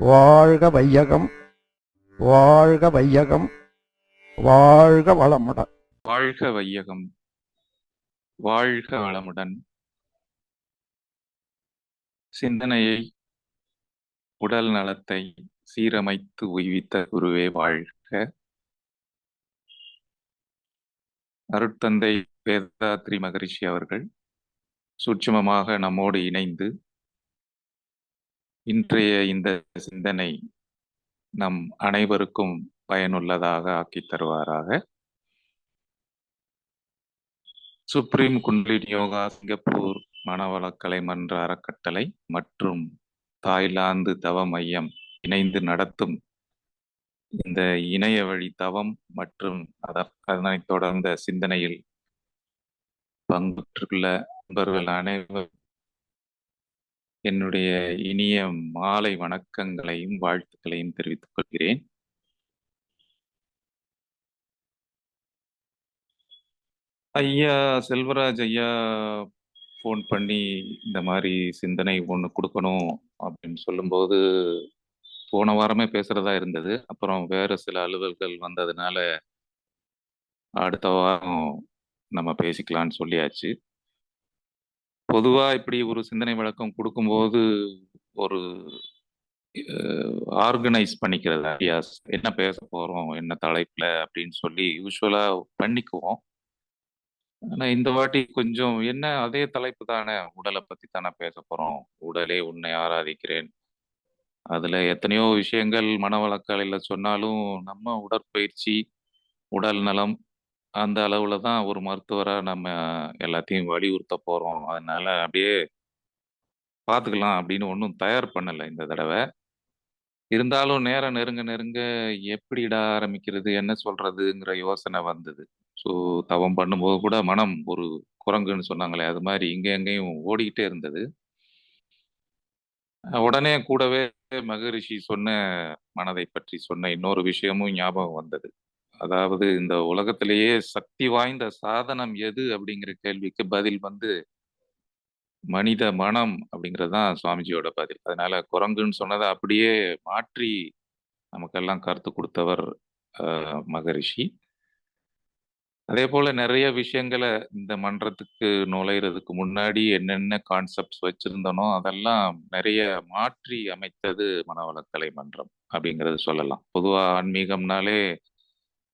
வாழ்க வையகம், வாழ்க வையகம், வாழ்க வளமுடன். வாழ்க வையகம், வாழ்க வளமுடன். சிந்தனையை, உடல் நலத்தை சீரமைத்து உய்வித்த குருவே வாழ்க. அருட்தந்தை வேதாத்ரி மகரிஷி அவர்கள் சூட்சுமமாக நம்மோடு இணைந்து இன்றைய இந்த சிந்தனை நம் அனைவருக்கும் பயனுள்ளதாக ஆக்கித் தருவாராக. சுப்ரீம் குண்டலினி யோகா சிங்கப்பூர் மனவளக்கலை மன்ற அறக்கட்டளை மற்றும் தாய்லாந்து தவ மையம் இணைந்து நடத்தும் இந்த இணைய வழி தவம் மற்றும் அதனைத் தொடர்ந்த சிந்தனையில் பங்குற்றுள்ள நண்பர்கள் அனைவரும் என்னுடைய இனிய மாலை வணக்கங்களையும் வாழ்த்துக்களையும் தெரிவித்துக் கொள்கிறேன். ஐயா செல்வராஜ் ஐயா ஃபோன் பண்ணி இந்த மாதிரி சிந்தனை ஒன்று கொடுக்கணும் அப்படின்னு சொல்லும்போது போன வாரமே பேசுறதா இருந்தது. அப்புறம் வேற சில அலுவல்கள் வந்ததுனால அடுத்த வாரம் நம்ம பேசிக்கலாம்னு சொல்லியாச்சு. பொதுவா இப்படி ஒரு சிந்தனை விளக்கம் கொடுக்கும்போது ஒரு ஆர்கனைஸ் பண்ணிக்கிறது ஐடியாஸ், என்ன பேச போறோம் என்ன தலைப்புல அப்படின்னு சொல்லி யூஸ்வலா பண்ணிக்குவோம். ஆனா இந்த வாட்டி கொஞ்சம் என்ன அதே தலைப்பு தானே, உடலை பத்தி தானே பேச போறோம். உடலே உன்னை ஆராதிக்கிறேன். அதுல எத்தனையோ விஷயங்கள் மனவளக்கலையில சொன்னாலும் நம்ம உடற்பயிற்சி, உடல் நலம் அந்த அளவுல தான் ஒரு மருத்துவரா நம்ம எல்லாத்தையும் வலியுறுத்த போறோம். அதனால அப்படியே பார்த்துக்கலாம் அப்படின்னு ஒன்றும் தயார் பண்ணல இந்த தடவை. இருந்தாலும் நேரம் நெருங்க நெருங்க எப்படிடா ஆரம்பிக்கிறது, என்ன சொல்றதுங்கிற யோசனை வந்தது. ஸோ தவம் பண்ணும்போது கூட மனம் ஒரு குரங்குன்னு சொன்னாங்களே, அது மாதிரி இங்க எங்கேயும் ஓடிக்கிட்டே இருந்தது. உடனே கூடவே மகரிஷி சொன்ன மனதை பற்றி சொன்ன இன்னொரு விஷயமும் ஞாபகம் வந்தது. அதாவது இந்த உலகத்திலேயே சக்தி வாய்ந்த சாதனம் எது அப்படிங்கிற கேள்விக்கு பதில் வந்து மனித மனம் அப்படிங்கிறது தான் சுவாமிஜியோட பதில். அதனால குரங்குன்னு சொன்னதை அப்படியே மாற்றி நமக்கெல்லாம் கருத்து கொடுத்தவர் மகரிஷி. அதே போல நிறைய விஷயங்களை இந்த மன்றத்துக்கு நுழையிறதுக்கு முன்னாடி என்னென்ன கான்செப்ட்ஸ் வச்சிருந்தனோ அதெல்லாம் நிறைய மாற்றி அமைத்தது மனவளக்கலை மன்றம் அப்படிங்கிறது சொல்லலாம். பொதுவா ஆன்மீகம்னாலே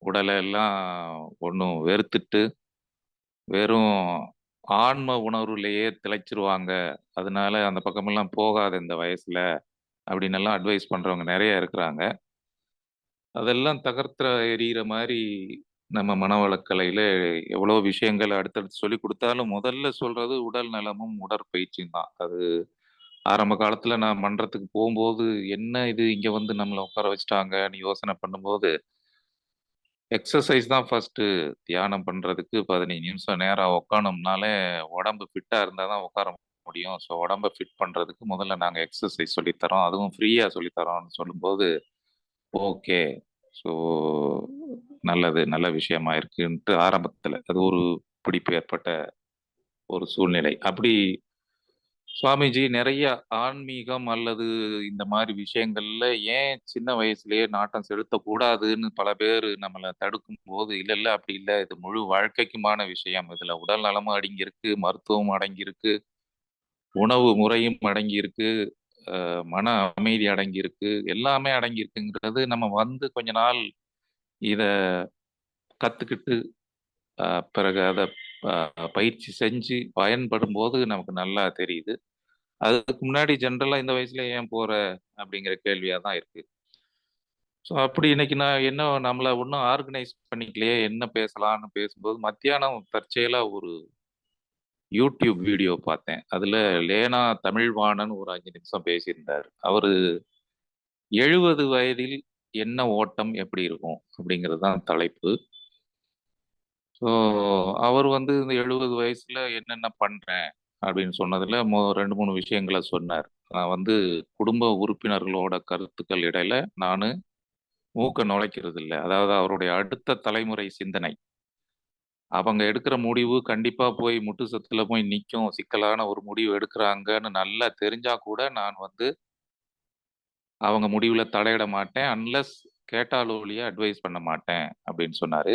உடலை எல்லாம் ஒன்றும் வெறுத்துட்டு வெறும் ஆன்ம உணர்வுலயே திளைச்சிருவாங்க, அதனால அந்த பக்கமெல்லாம் போகாத இந்த வயசுல அப்படின்னு எல்லாம் அட்வைஸ் பண்றவங்க நிறைய இருக்கிறாங்க. அதெல்லாம் தகர்த்த எறிகிற மாதிரி நம்ம மனவளக்கலையில எவ்வளோ விஷயங்கள் அடுத்தடுத்து சொல்லி கொடுத்தாலும் முதல்ல சொல்றது உடல் நலமும் உடற்பயிற்சியும் தான். அது ஆரம்ப காலத்துல நான் மன்றத்துக்கு போகும்போது என்ன இது இங்க வந்து நம்மளை உட்கார வச்சுட்டாங்கன்னு யோசனை பண்ணும்போது எக்ஸசைஸ் தான் ஃபர்ஸ்ட். தியானம் பண்றதுக்கு 15 நிமிஷம் நேரம் உட்கானோம்னாலே உடம்பு ஃபிட்டா இருந்தால் தான் உட்கார முடியும். ஸோ உடம்பை ஃபிட் பண்றதுக்கு முதல்ல நாங்கள் எக்ஸசைஸ் சொல்லித்தரோம், அதுவும் ஃப்ரீயா சொல்லித்தரோம்னு சொல்லும்போது ஓகே. ஸோ நல்லது, நல்ல விஷயமா இருக்குன்ட்டு ஆரம்பத்துல அது ஒரு பிடிப்பு ஏற்பட்ட ஒரு சூழ்நிலை. அப்படி சுவாமிஜி நிறைய ஆன்மீகம் அல்லது இந்த மாதிரி விஷயங்கள்ல ஏன் சின்ன வயசுலயே நாட்டம் செலுத்தக்கூடாதுன்னு பல பேர் நம்மளை தடுக்கும் போது, இல்ல இல்ல அப்படி இல்ல, இது முழு வாழ்க்கைக்குமான விஷயம். இதுல உடல் நலமும் அடங்கியிருக்கு, மருத்துவம் அடங்கியிருக்கு, உணவு முறையும் அடங்கியிருக்கு, மன அமைதி அடங்கியிருக்கு, எல்லாமே அடங்கியிருக்குங்கிறது நம்ம வந்து கொஞ்ச நாள் இத கத்துக்கிட்டு பிறகு அதை பயிற்சி செஞ்சு பயன்படும்போது நமக்கு நல்லா தெரியுது. அதுக்கு முன்னாடி ஜென்ரலா இந்த வயசுல ஏன் போற அப்படிங்கிற கேள்வியா தான் இருக்கு. ஸோ அப்படி இன்னைக்கு நான் என்ன நம்மள ஒன்றும் ஆர்கனைஸ் பண்ணிக்கலையே, என்ன பேசலாம்னு பேசும்போது மத்தியானம் தற்செயலா ஒரு யூடியூப் வீடியோ பார்த்தேன். அதுல லேனா தமிழ்வாணன் ஒரு 5 நிமிஷம் பேசியிருந்தார். அவரு 70 வயதில் என்ன ஓட்டம் எப்படி இருக்கும் அப்படிங்கிறது தான் தலைப்பு. ஸோ அவர் வந்து இந்த 70 வயசுல என்னென்ன பண்றேன் அப்படின்னு சொன்னதுல 2, 3 விஷயங்கள சொன்னார். நான் வந்து குடும்ப உறுப்பினர்களோட கருத்துக்கள் இடையில நானு மூக்க நுழைக்கிறது இல்ல. அதாவது அவருடைய அடுத்த தலைமுறை சிந்தனை. அவங்க எடுக்கிற முடிவு கண்டிப்பா போய் முட்டு சத்துல போய் நிக்கும். சிக்கலான ஒரு முடிவு எடுக்குறாங்கன்னு நல்லா தெரிஞ்சா கூட நான் வந்து அவங்க முடிவுல தலையிட மாட்டேன். அன்லெஸ் கேட்டால் ஒழிய அட்வைஸ் பண்ண மாட்டேன் அப்படின்னு சொன்னாரு.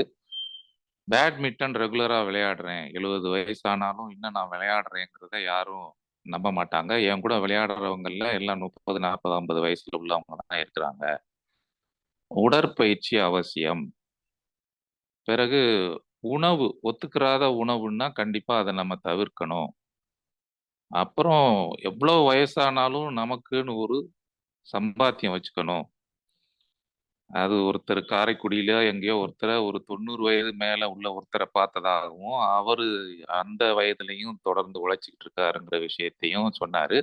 பேட்மிண்டன் ரெகுலரா விளையாடுறேன். 70 வயசானாலும் இன்னும் நான் விளையாடுறேங்கிறத யாரும் நம்ப மாட்டாங்க. என் கூட விளையாடுறவங்கல்ல எல்லாம் 30, 40, 50 வயசுல உள்ளவங்க தான் இருக்கிறாங்க. உடற்பயிற்சி அவசியம். பிறகு உணவு, ஒத்துக்கிறாத உணவுன்னா கண்டிப்பா அத நம்ம தவிர்க்கணும். அப்புறம் எவ்வளோ வயசானாலும் நமக்குன்னு ஒரு சம்பாத்தியம் வச்சுக்கணும். அது ஒருத்தர் காரைக்குடியில எங்கேயோ ஒரு 90 வயது மேல உள்ள ஒருத்தர பார்த்ததாகவும், அவரு அந்த வயதிலயும் தொடர்ந்து உழைச்சுக்கிட்டு இருக்காருங்கிற விஷயத்தையும் சொன்னாரு.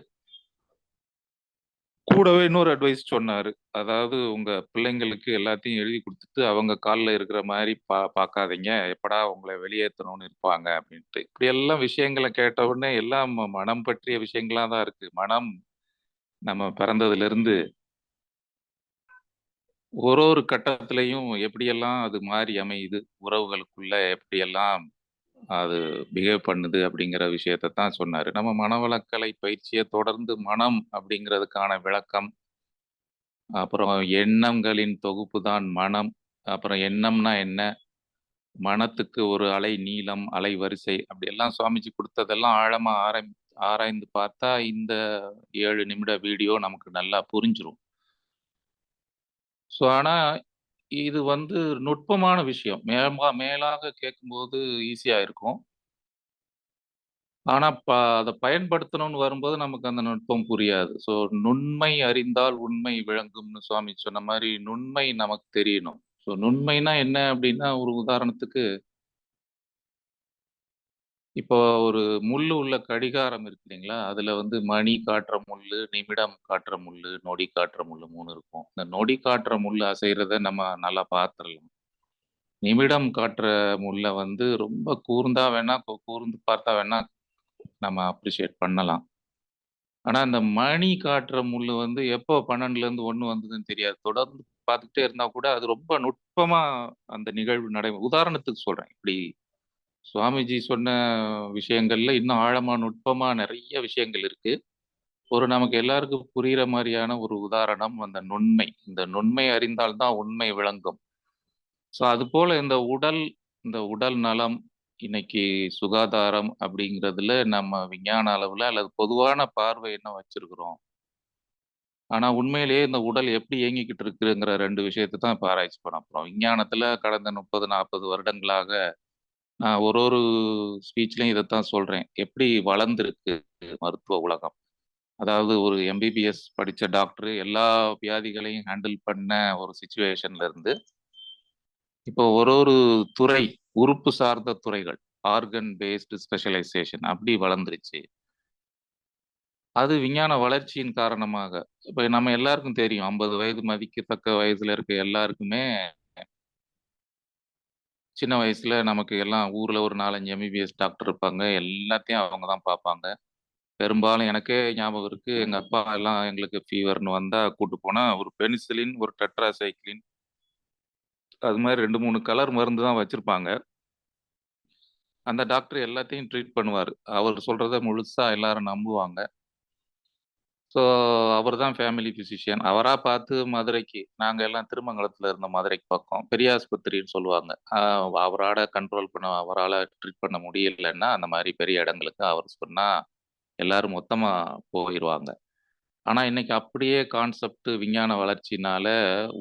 கூடவே இன்னொரு அட்வைஸ் சொன்னாரு. அதாவது உங்க பிள்ளைங்களுக்கு எல்லாத்தையும் எழுதி குடுத்துட்டு, அவங்க கால்ல இருக்கிற மாரி பாக்காதீங்க. எப்படா உங்கள வெளியேத்தணும்னு இருப்பாங்க அப்டின்ட்டு. இப்படியெல்லாம் விஷயங்கள கேட்ட உடனே எல்லாம் மனம் பற்றிய விஷயங்களா தான் இருக்கு. மனம் நம்ம பிறந்ததிலிருந்து ஒரு கட்டத்திலயும் எப்படியெல்லாம் அது மாறி அமையுது, உறவுகளுக்குள்ள எப்படியெல்லாம் அது பிஹேவ் பண்ணுது அப்படிங்கிற விஷயத்த தான் சொன்னாரு. நம்ம மனவளக்கலை பயிற்சிய தொடர்ந்து மனம் அப்படிங்கிறதுக்கான விளக்கம், அப்புறம் எண்ணங்களின் தொகுப்பு தான் மனம். அப்புறம் எண்ணம்னா என்ன? மனத்துக்கு ஒரு அலை நீளம், அலை வரிசை அப்படியெல்லாம் சுவாமிஜி குடுத்ததெல்லாம் ஆழமா ஆராய்ந்து பார்த்தா, இந்த 7 நிமிட வீடியோ நமக்கு நல்லா புரிஞ்சிரும். ஆனா இது வந்து நுட்பமான விஷயம். மேலாக கேட்கும்போது ஈஸியா இருக்கும். ஆனா அத பயன்படுத்தணும்னு வரும்போது நமக்கு அந்த நுட்பம் புரியாது. நுண்மை அறிந்தால் உண்மை விளங்கும்னு சுவாமி சொன்ன மாரி, நுண்மை நமக்கு தெரியணும். நுண்மைனா என்ன அப்டின்னா, ஒரு உதாரணத்துக்கு, இப்போ ஒரு முள்ளு உள்ள கடிகாரம் இருக்கு இல்லைங்களா? அதுல வந்து மணி காட்டுற முள்ளு, நிமிடம் காட்டுற முள்ளு, நொடி காட்டுற முள்ளு 3 இருக்கும். இந்த நொடி காட்டுற முள்ளு அசைறத நம்ம நல்லா பார்த்துரலாம். நிமிடம் காட்டுற முள்ள வந்து ரொம்ப கூர்ந்தா வேணா கூர்ந்து பார்த்தா வேணா நம்ம அப்ரிஷியேட் பண்ணலாம். ஆனா, அந்த மணி காட்டுற முள்ளு வந்து எப்போ 12லேருந்து 1 வந்ததுன்னு தெரியாது. தொடர்ந்து பார்த்துக்கிட்டே இருந்தா கூட, அது ரொம்ப நுட்பமா அந்த நிகழ்வு உதாரணத்துக்கு சொல்றேன். இப்படி சுவாமிஜி சொன்ன விஷயங்கள்ல இன்னும் ஆழமா, நுட்பமா நெறைய விஷயங்கள் இருக்கு. நமக்கு எல்லாருக்கும் புரியிற மாரியான ஒரு உதாரணம் அந்த நுண்மை. இந்த நுண்மை அறிந்தால் தான் உண்மை விளங்கும். அதுபோல இந்த உடல் நலம், இன்னைக்கு சுகாதாரம் அப்படிங்கிறதுல நம்ம விஞ்ஞான அளவுல அல்லது பொதுவான பார்வை என்ன வச்சிருக்கிறோம்? ஆனா உண்மையிலேயே இந்த உடல் எப்படி இயங்கிக்கிட்டு இருக்குங்கிற 2 விஷயத்த தான் இப்ப ஆராய்ச்சி பண்ண போறோம். விஞ்ஞானத்துல கடந்த 30, 40 வருடங்களாக நான் ஒரு ஸ்பீச்லயும் இதத்தான் சொல்றேன். எப்படி வளர்ந்திருக்கு மருத்துவ உலகம். அதாவது ஒரு எம்பிபிஎஸ் படிச்ச டாக்டர் எல்லா வியாதிகளையும் ஹேண்டில் பண்ண ஒரு சிச்சுவேஷன்ல இருந்து, இப்போ துறை, உறுப்பு சார்ந்த துறைகள், ஆர்கன் பேஸ்டு ஸ்பெஷலைசேஷன் அப்படி வளர்ந்துருச்சு. அது விஞ்ஞான வளர்ச்சியின் காரணமாக. இப்ப நம்ம எல்லாருக்கும் தெரியும். 50 வயது மதிக்கத்தக்க வயசுல இருக்க எல்லாருக்குமே, சின்ன வயசுல நமக்கு எல்லாம் ஊர்ல ஒரு 4, 5 எம்பிபிஎஸ் டாக்டர் இருப்பாங்க. எல்லாத்தையும் அவங்க தான் பார்ப்பாங்க. பெரும்பாலும் எனக்கே ஞாபகம் இருக்கு. எங்க அப்பா எல்லாம் எங்களுக்கு ஃபீவர்ன்னு வந்தா கூட்டு போனா, ஒரு பெனிசிலின், ஒரு டெட்ராசைக்ளின் அது மாரி 2, 3 கலர் மருந்து தான் வச்சிருப்பாங்க. அந்த டாக்டர் எல்லாத்தையும் ட்ரீட் பண்ணுவாரு. அவர் சொல்றத முழுசா எல்லாரும் நம்புவாங்க. ஸோ, அவர் தான் ஃபேமிலி பிசிஷியன். அவரா பார்த்து மதுரைக்கு நாங்க எல்லாம் திருமங்கலத்துல இருந்தோம் மதுரைக்கு பக்கம். பெரியாஸ்பத்திரின்னு சொல்லுவாங்க. அவரால ட்ரீட் பண்ண முடியலன்னா, அந்த மாரி பெரிய இடங்களுக்கு அவர் சொன்னா, எல்லாரும் மொத்தமா போயிருவாங்க. ஆனா, இன்னைக்கு அப்படியே கான்செப்ட் விஞ்ஞான வளர்ச்சினால,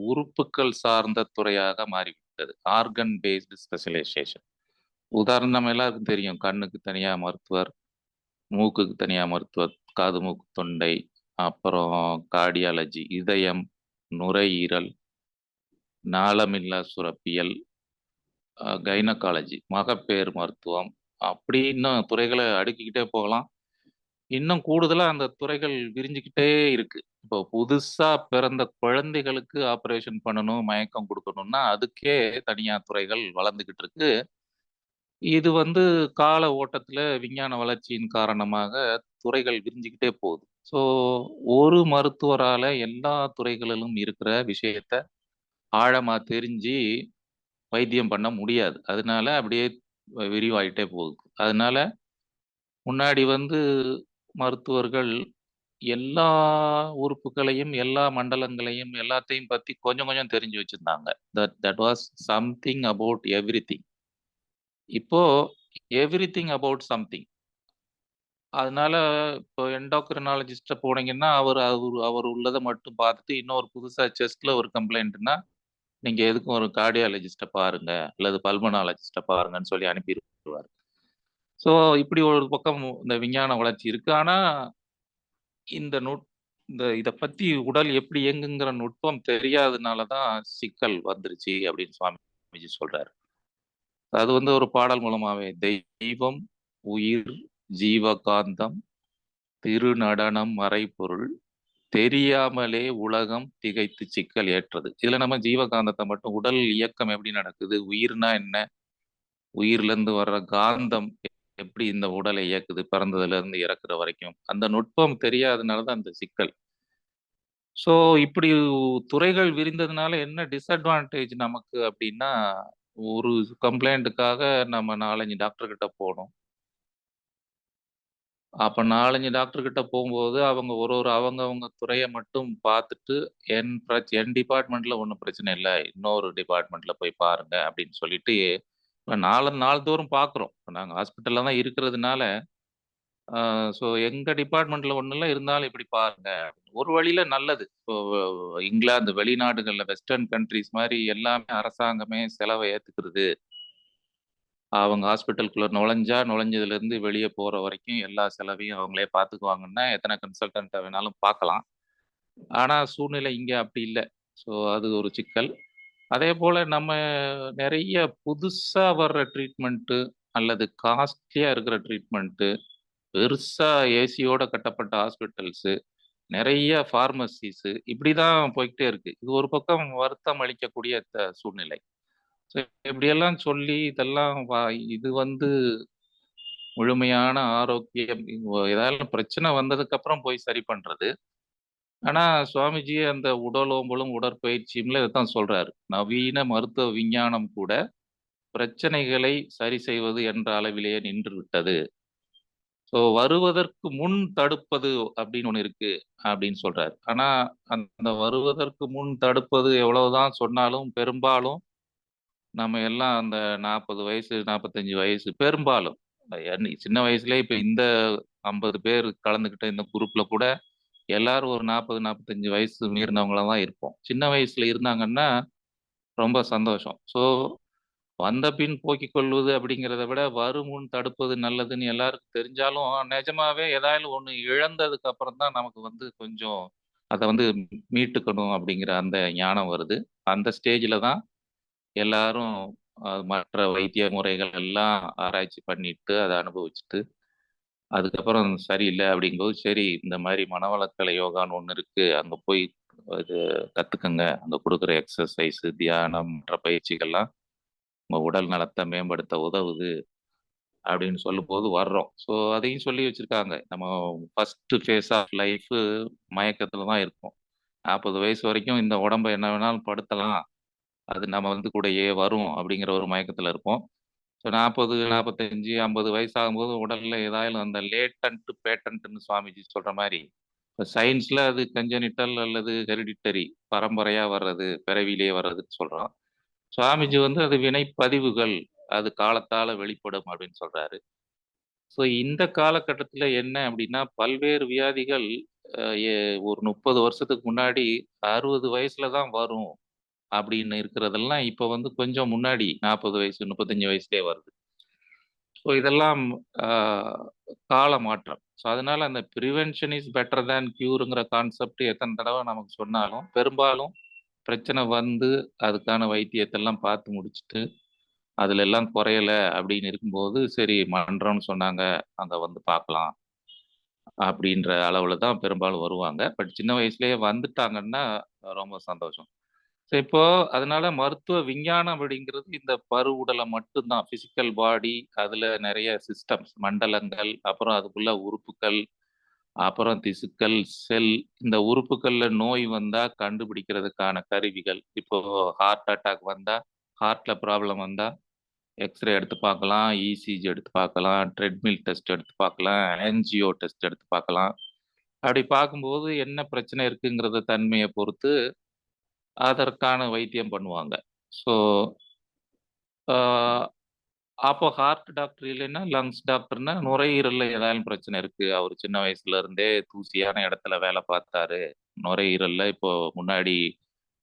உறுப்புக்கள் சார்ந்த துறையாக மாறிவிட்டது. Organ based specialisation. உதாரணம் நம்ம எல்லாருக்கும் தெரியும். கண்ணுக்கு தனியா மருத்துவர், மூக்குக்கு தனியா மருத்துவர், காது, மூக்கு, தொண்டை, அப்புறம் கார்டியாலஜி, இதயம், நுரையீரல், நாளமில்லா சுரப்பியல், கைனகாலஜி, மகப்பேறு மருத்துவம், அப்படி இன்னும் துறைகள அடுக்கிக்கிட்டே போகலாம். இன்னும் கூடுதலா அந்த துறைகள் விரிஞ்சுக்கிட்டே இருக்கு. இப்போ புதுசா பிறந்த குழந்தைகளுக்கு ஆப்பரேஷன் பண்ணணும், மயக்கம் குடுக்கணும்னா, அதுக்கே தனியா துறைகள் வளர்ந்துகிட்டு இருக்கு. இது வந்து கால ஓட்டத்துல விஞ்ஞான வளர்ச்சியின் காரணமாக துறைகள் விரிஞ்சுக்கிட்டே போகுது. ஸோ, ஒரு மருத்துவரால எல்லா துறைகளிலும் இருக்கிற விஷயத்த ஆழமா தெரிஞ்சு வைத்தியம் பண்ண முடியாது. அதனால அப்படியே விரிவாயிட்டே போகுது. அதனால முன்னாடி வந்து மருத்துவர்கள் எல்லா உறுப்புகளையும், எல்லா மண்டலங்களையும், எல்லாத்தையும் பத்தி கொஞ்சம் கொஞ்சம் தெரிஞ்சு வச்சிருந்தாங்க. That was something about everything. இப்போ எவ்ரிதிங் அபௌட் சம்திங். அதனால இப்போ எண்டோக்ரினாலஜிஸ்ட்ட போனீங்கன்னா, அவர் உள்ளத மட்டும் பார்த்துட்டு, இன்னொரு புதுசா செஸ்ட்ல ஒரு கம்ப்ளைண்ட்ன்னா, நீங்க எதுக்கும் ஒரு கார்டியாலஜிஸ்ட்ட பாருங்க, அல்லது பல்மனாலஜிஸ்ட்ட பாருங்கன்னு சொல்லி அனுப்பிருவாரு. ஸோ இப்படி ஒரு பக்கம் இந்த விஞ்ஞான வளர்ச்சி இருக்கு. ஆனா, இந்த நுட் இந்த இத பத்தி உடல் எப்படி இயங்குங்கிற நுட்பம் தெரியாதனால தான் சிக்கல் வந்துருச்சு அப்படின்னு சுவாமிஜி சொல்றாரு. அது வந்து ஒரு பாடல் மூலமாவே தெய்வம், உயிர், ஜீவகாந்தம், திருநடனம், மறைபொருள் தெரியாமலே உலகம் திகைத்து சிக்கல் ஏற்றது. இதுல நம்ம ஜீவகாந்தத்த மட்டும் உடல் இயக்கம் எப்படி நடக்குது? உயிர்னா என்ன? உயிர்லேருந்து வர்ற காந்தம் எப்படி இந்த உடலை இயக்குது? பிறந்ததுல இருந்து இறக்குற வரைக்கும். அந்த நுட்பம் தெரியாதனால தான் அந்த சிக்கல். ஸோ இப்படி துறைகள் விரிந்ததுனால என்ன டிஸ்அட்வான்டேஜ் நமக்கு அப்படின்னா, ஒரு கம்ப்ளைண்ட்டுக்காக நம்ம 4, 5 டாக்டர் கிட்ட போனோம். அப்ப 4, 5 டாக்டர் கிட்ட போம்போது, அவங்க அவங்கவங்க துறைய மட்டும் பார்த்துட்டு, என் டிபார்ட்மெண்ட்ல ஒண்ணும் பிரச்சனை இல்ல. இன்னொரு டிபார்ட்மெண்ட்ல போய் பாருங்க அப்படின்னு சொல்லிட்டு, இப்ப நாள்தோறும் பார்க்குறோம். நாங்க ஹாஸ்பிட்டல்ல தான் இருக்கிறதுனால, ஸோ எங்க டிபார்ட்மெண்ட்ல ஒண்ணும் இல்ல. இருந்தாலும் இப்படி பாருங்க. ஒரு வழியில நல்லது. இப்போ இங்கிலாந்து வெளிநாடுகள்ல வெஸ்டர்ன் கண்ட்ரீஸ் மாரி எல்லாமே அரசாங்கமே செலவ ஏத்துக்கிறது. அவங்க ஹாஸ்பிட்டலுக்குள்ள நுழைஞ்சதுலேருந்து வெளிய போற வரைக்கும் எல்லா செலவையும் அவங்களே பார்த்துக்குவாங்கன்னா, எத்தன கன்சல்டன்ட்ட வேணாலும் பார்க்கலாம். ஆனா சூழ்நிலை இங்க அப்படி இல்ல. ஸோ அது ஒரு சிக்கல். அதேபோல நம்ம நெறைய புதுசா வர்ற ட்ரீட்மெண்ட்டு அல்லது காஸ்ட்லியா இருக்கிற ட்ரீட்மெண்ட்டு, பெருசா ஏசியோட கட்டப்பட்ட ஹாஸ்பிட்டல்ஸு, நெறைய பார்மசிஸு இப்படிதான் போய்க்கிட்டே இருக்கு. இது ஒரு பக்கம் வருத்தம் அளிக்கக்கூடிய சூழ்நிலை. ஸோ இப்படியெல்லாம் சொல்லி இதெல்லாம் இது வந்து முழுமையான ஆரோக்கியம் ஏதாவது பிரச்சனை வந்ததுக்கு அப்புறம் போய் சரி பண்றது. ஆனா சுவாமிஜி அந்த உடலோம்பலும், உடற்பயிற்சியும்ல இதைத்தான் சொல்றாரு. நவீன மருத்துவ விஞ்ஞானம் கூட பிரச்சனைகளை சரி செய்வது என்ற அளவிலேயே நின்று விட்டது. ஸோ வருவதற்கு முன் தடுப்பது அப்படின்னு ஒண்ணு இருக்கு அப்படின்னு சொல்றாரு. ஆனா அந்த வருவதற்கு முன் தடுப்பது எவ்வளவுதான் சொன்னாலும் பெரும்பாலும் நம்ம எல்லாம் அந்த 40 வயசு, 45 வயசு பெரும்பாலும் சின்ன வயசுலயே இப்ப இந்த 50 பேர் கலந்துக்கிட்ட இந்த குரூப்ல கூட எல்லாரும் ஒரு 40, 45 வயசு மீறினவங்களா தான் இருப்போம். சின்ன வயசுல இருந்தாங்கன்னா ரொம்ப சந்தோஷம். ஸோ வந்த பின் போக்கிக் கொள்வது அப்படிங்கிறத விட வரும் முன் தடுப்பது நல்லதுன்னு எல்லாருக்கும் தெரிஞ்சாலும், நிஜமாவே ஏதாவது ஒண்ணு இழந்ததுக்கு அப்புறம் தான் நமக்கு வந்து கொஞ்சம் அத வந்து மீட்டுக்கணும் அப்படிங்கிற அந்த ஞானம் வருது. அந்த ஸ்டேஜ்ல தான் எல்லாரும் மற்ற வைத்திய முறைகள் எல்லாம் ஆராய்ச்சி பண்ணிட்டு, அத அனுபவிச்சுட்டு, அதுக்கப்புறம் சரியில்ல அப்படிங்கும்போது, சரி இந்த மாரி மனவளக்கலை யோகான்னு ஒண்ணு இருக்கு. அங்க போய் இது கத்துக்கங்க. அங்க குடுக்குற எக்ஸர்சைஸ், தியானம், மற்ற பயிற்சிகள்லாம் உங்க உடல் நலத்த மேம்படுத்த உதவுது அப்படின்னு சொல்லும்போது வர்றோம். ஸோ அதையும் சொல்லி வச்சிருக்காங்க. நம்ம ஃபர்ஸ்ட் ஃபேஸ் ஆஃப் லைஃபு மயக்கத்துல தான் இருப்போம். 40 வயசு வரைக்கும் இந்த உடம்ப என்ன வேணாலும் படுத்தலாம். அது நம்ம வந்து கூடயே வரும் அப்படிங்கிற ஒரு மயக்கத்துல இருப்போம். ஸோ 40, 45, 50 வயசு ஆகும்போது உடல்ல ஏதாயாலும் அந்த லேட்டன்ட், பேட்டன்ட்ன்னு சுவாமிஜி சொல்ற மாரி, இப்ப சயின்ஸ்ல அது கன்ஜெனிட்டல் அல்லது ஹெரிடிட்டரி பரம்பரையா வர்றது, பிறவியிலேயே வர்றதுன்னு சொல்றோம். சுவாமிஜி வந்து அது வினைப்பதிவுகள், அது காலத்தால வெளிப்படும் அப்படின்னு சொல்றாரு. ஸோ இந்த காலகட்டத்தில என்ன அப்படின்னா, பல்வேறு வியாதிகள் அ எ ஒரு 30 வருஷத்துக்கு முன்னாடி 60 வயசுல தான் வரும் அப்படின்னு இருக்கிறதெல்லாம், இப்ப வந்து கொஞ்சம் முன்னாடி 40 வயசு, 35 வயசுலயே வருது. ஸோ இதெல்லாம் ஆ கால மாற்றம். ஸோ அதனால அந்த பிரிவென்ஷன் இஸ் பெட்டர் தேன் கியூர்ங்கிற கான்செப்ட் எத்தன தடவ நமக்கு சொன்னாலும், பெரும்பாலும் பிரச்சனை வந்து அதுக்கான வைத்தியத்தெல்லாம் பார்த்து முடிச்சுட்டு, அதுல எல்லாம் குறையல அப்படின்னு இருக்கும்போது, சரி மன்றம்னு சொன்னாங்க, அங்க வந்து பார்க்கலாம். அப்படின்ற அளவுல தான் பெரும்பாலும் வருவாங்க. பட் சின்ன வயசுலயே வந்துட்டாங்கன்னா, ரொம்ப சந்தோஷம். ஸோ இப்போ அதனால மருத்துவ விஞ்ஞானம் அப்படிங்கிறது இந்த பருவுடல மட்டும் தான். பிசிக்கல் பாடி அதுல நெறைய சிஸ்டம்ஸ், மண்டலங்கள், அப்புறம் அதுக்குள்ள உறுப்புக்கள், அப்புறம் திசுக்கள், செல் இந்த உறுப்புக்கள்ல நோய் வந்தா கண்டுபிடிக்கிறதுக்கான கருவிகள். இப்போ ஹார்ட் அட்டாக் வந்தா, ஹார்ட்ல ப்ராப்ளம் வந்தா எக்ஸ்ரே எடுத்து பார்க்கலாம், இசிஜி எடுத்து பார்க்கலாம், ட்ரெட்மில் டெஸ்ட் எடுத்து பார்க்கலாம், ஆஞ்சியோ டெஸ்ட் எடுத்து பார்க்கலாம். அப்படி பார்க்கும்போது என்ன பிரச்சனை இருக்குங்கிறத தன்மையை பொறுத்து அதற்கான வைத்தியம் பண்ணுவாங்க. ஸோ அப்போ ஹார்ட் டாக்டர் இல்லைன்னா லங்ஸ் டாக்டர்னா நுரையீரல்ல ஏதாவது பிரச்சனை இருக்கு. அவர் சின்ன வயசுல இருந்தே தூசியான இடத்துல வேலை பார்த்தாரு. நுரையீரல்ல இப்போ முன்னாடி